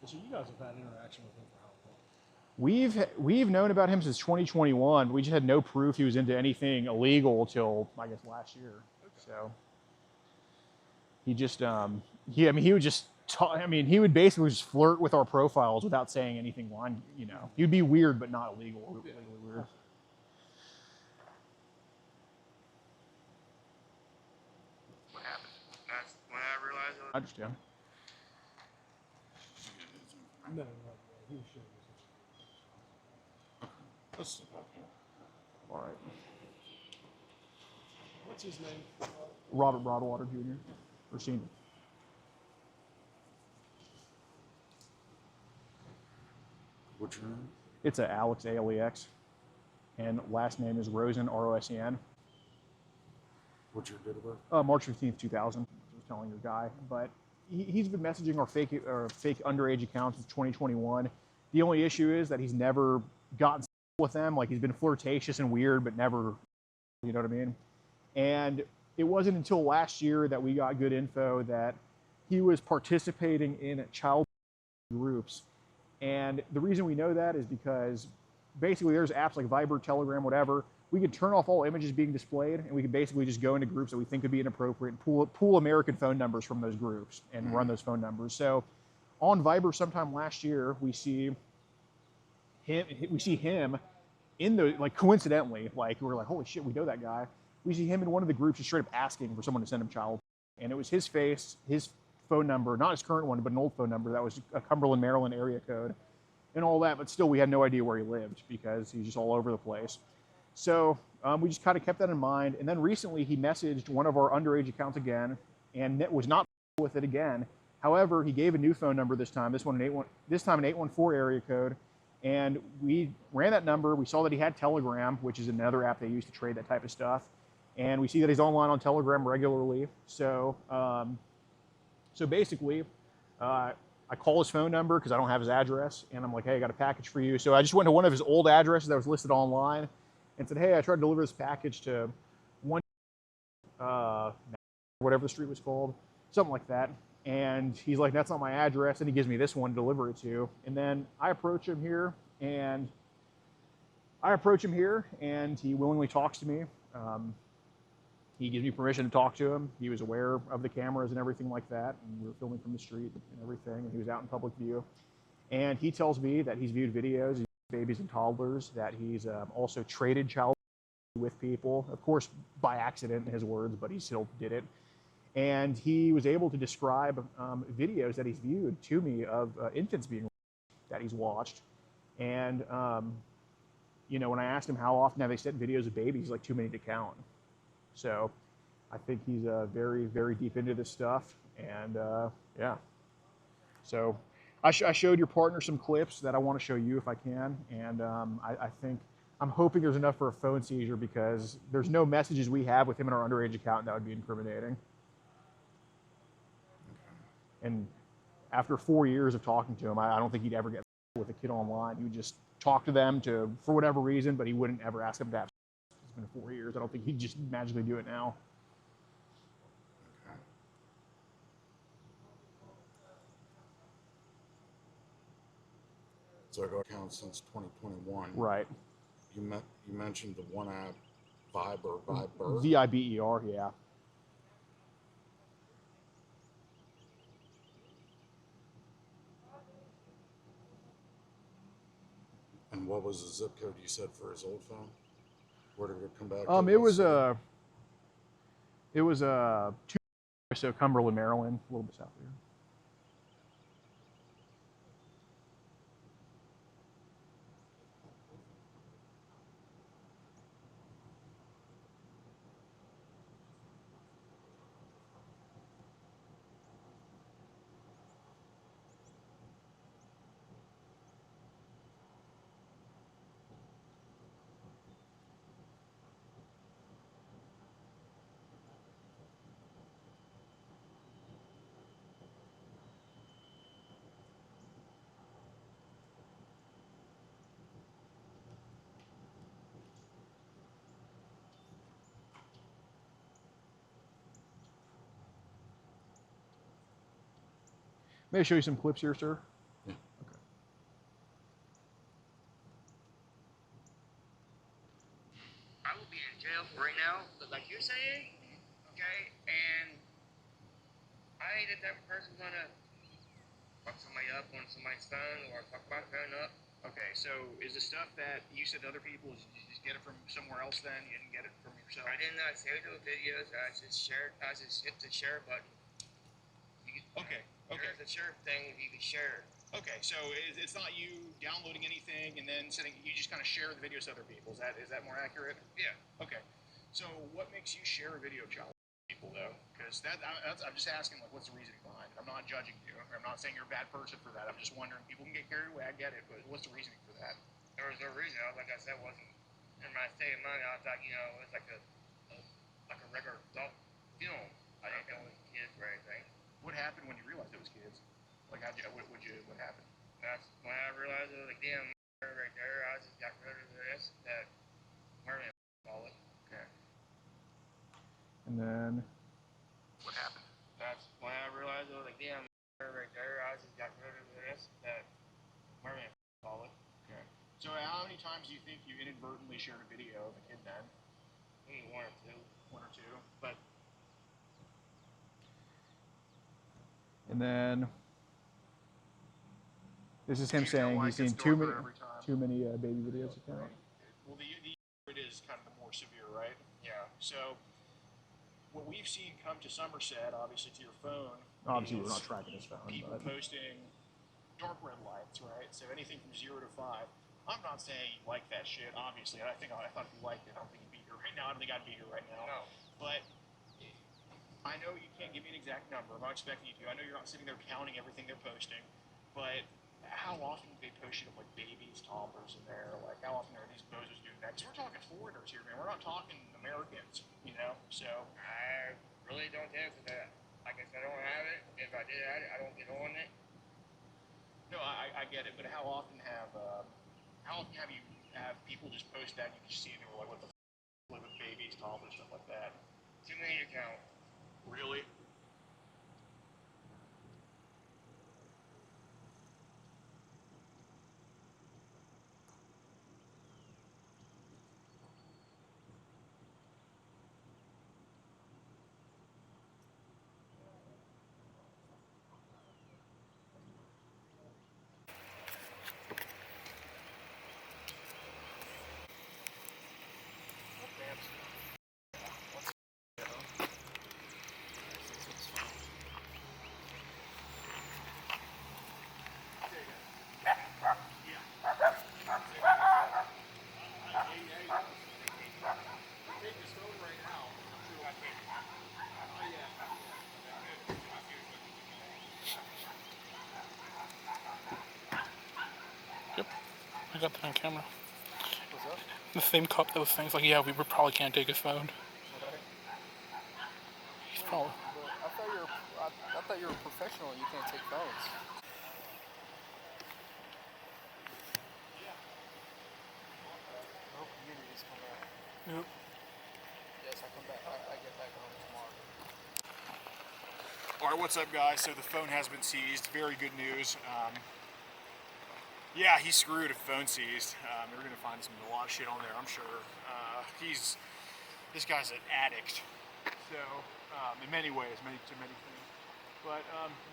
So you guys have had interaction with him for how long?
We've known about him since 2021. We just had no proof he was into anything illegal till, I guess, last year. Okay. So he just he would just he would basically just flirt with our profiles without saying anything wrong. He'd be weird but not illegal. Legally weird.
What happened? That's when I realized it was.
I understand.
No, he was showing us.
All right.
What's his name?
Robert Broadwater Jr. or Senior.
What's your name?
It's a Alex, ALEX, and last name is Rosen, ROSEN.
What's your date of birth?
March 15th, 2000. I was telling your guy, but he's been messaging our fake underage accounts since 2021. The only issue is that he's never gotten with them. Like, he's been flirtatious and weird, but never, you know what I mean? And it wasn't until last year that we got good info that he was participating in child groups. And the reason we know that is because basically there's apps like Viber, Telegram, whatever. We could turn off all images being displayed, and we could basically just go into groups that we think could be inappropriate and pull American phone numbers from those groups and run those phone numbers. So on Viber sometime last year, we see him in the, like, coincidentally, like, we're like, holy shit, we know that guy. We see him in one of the groups just straight up asking for someone to send him child. And it was his face, his phone number, not his current one, but an old phone number that was a Cumberland, Maryland area code and all that. But still, we had no idea where he lived because he's just all over the place. So we just kind of kept that in mind. And then recently he messaged one of our underage accounts again and was not with it again. However, he gave a new phone number this time, this time an 814 area code. And we ran that number. We saw that he had Telegram, which is another app they use to trade that type of stuff. And we see that he's online on Telegram regularly. So, so basically, I call his phone number because I don't have his address. And I'm like, hey, I got a package for you. So I just went to one of his old addresses that was listed online and said, hey, I tried to deliver this package to whatever the street was called, something like that. And he's like, that's not my address. And he gives me this one to deliver it to. And then I approach him here and he willingly talks to me. He gives me permission to talk to him. He was aware of the cameras and everything like that. And we were filming from the street and everything. And he was out in public view. And he tells me that he's viewed videos of babies and toddlers, that he's also traded child with people, of course, by accident in his words, but he still did it. And he was able to describe videos that he's viewed to me of infants being that he's watched. And you know, when I asked him how often have they sent videos of babies, like too many to count. So I think he's very, very deep into this stuff. And yeah. So I showed your partner some clips that I want to show you if I can. And I think, I'm hoping there's enough for a phone seizure because there's no messages we have with him in our underage account that would be incriminating. And after 4 years of talking to him, I don't think he'd ever get with a kid online. He would just talk to them for whatever reason, but he wouldn't ever ask them to have. It's been 4 years. I don't think he'd just magically do it now.
Okay. So I got account since 2021.
Right.
You mentioned the one app, Viber.
Viber, yeah.
And what was the zip code you said for his old phone? Where did it come back?
It was so Cumberland, Maryland, a little bit south here. May I show you some clips here, sir?
Yeah.
Okay.
I will be in jail right now, like you're saying, okay? And I ain't the type of person gonna fuck somebody up on somebody's phone or fuck my phone up.
Okay, so is the stuff that you said to other people, did you just get it from somewhere else then? You didn't get it from yourself?
I did not save those videos. I just hit the share button.
Okay.
There's a share thing you can share.
Okay, so it's not you downloading anything and then sending, you just kind of share the videos to other people. Is that more accurate?
Yeah.
Okay. So what makes you share a video child with people though? Because I'm just asking, like, what's the reasoning behind it? I'm not judging you. I'm not saying you're a bad person for that. I'm just wondering, people can get carried away. I get it, but what's the reasoning for that?
There was no reason. Like I said, wasn't in my state of mind. I thought, you know, it's like a regular adult film. I didn't know it was kids or anything.
What happened when you realized it was kids? Like, what happened?
That's when I realized it was like, damn, right there. I just got rid of this. That Merlin call it.
Okay.
And then
What happened?
That's when I realized it was like, damn, right there. I just got rid of this. That Merlin call it.
Okay. So how many times do you think you inadvertently shared a video of a kid then?
Maybe one or two.
One or two. But
And then this is him
Do you know
saying
why
he's
it
seen
gets
too
darker
many
every time?
baby videos to count.
well, the it is kind of the more severe, right?
Yeah.
So what we've seen come to Somerset, obviously to your phone,
Obviously,
is
we're not tracking his phone,
people
but
posting dark red lights, right? So anything from 0 to 5. I'm not saying you like that shit, obviously. I thought if you liked it, I don't think you'd be here right now. I don't think I'd be here right now.
No.
But I know you can't give me an exact number. I'm not expecting you to. I know you're not sitting there counting everything they're posting. But how often do they post shit of like babies, toddlers in there? Like how often are these bozos doing that? Because we're talking foreigners here, man. We're not talking Americans, you know? So
I really don't answer that. Like I said, I don't have it. If I did have it, I don't get on it.
no, I get it. But how often have you have people just post that and you just see it and we're like, what the live with babies, toddlers, stuff like that?
Too many to count.
Really?
got that on camera. The same cop that was saying, like, yeah, we probably can't take his phone. He's probably.
I thought you were a professional and you can't take phones. I hope communities come back.
Yep.
Yes, I come back. I get back home tomorrow.
Alright, what's up guys? So the phone has been seized. Very good news. Yeah, he's screwed if the phone seized. They're going to find a lot of shit on there, I'm sure. This guy's an addict. So, in many ways, many things. But,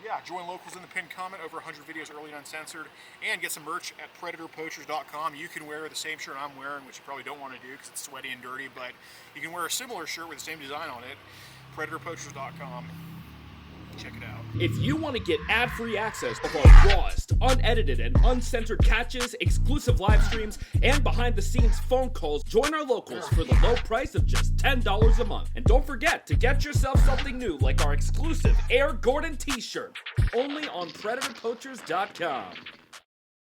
yeah, join locals in the pinned comment, over 100 videos early and uncensored, and get some merch at PredatorPoachers.com. You can wear the same shirt I'm wearing, which you probably don't want to do because it's sweaty and dirty, but you can wear a similar shirt with the same design on it, PredatorPoachers.com. Check it out.
If you want to get ad-free access of our rawest, unedited, and uncensored catches, exclusive live streams, and behind-the-scenes phone calls, join our locals for the low price of just $10 a month. And don't forget to get yourself something new like our exclusive Air Gordon t-shirt, only on PredatorPoachers.com.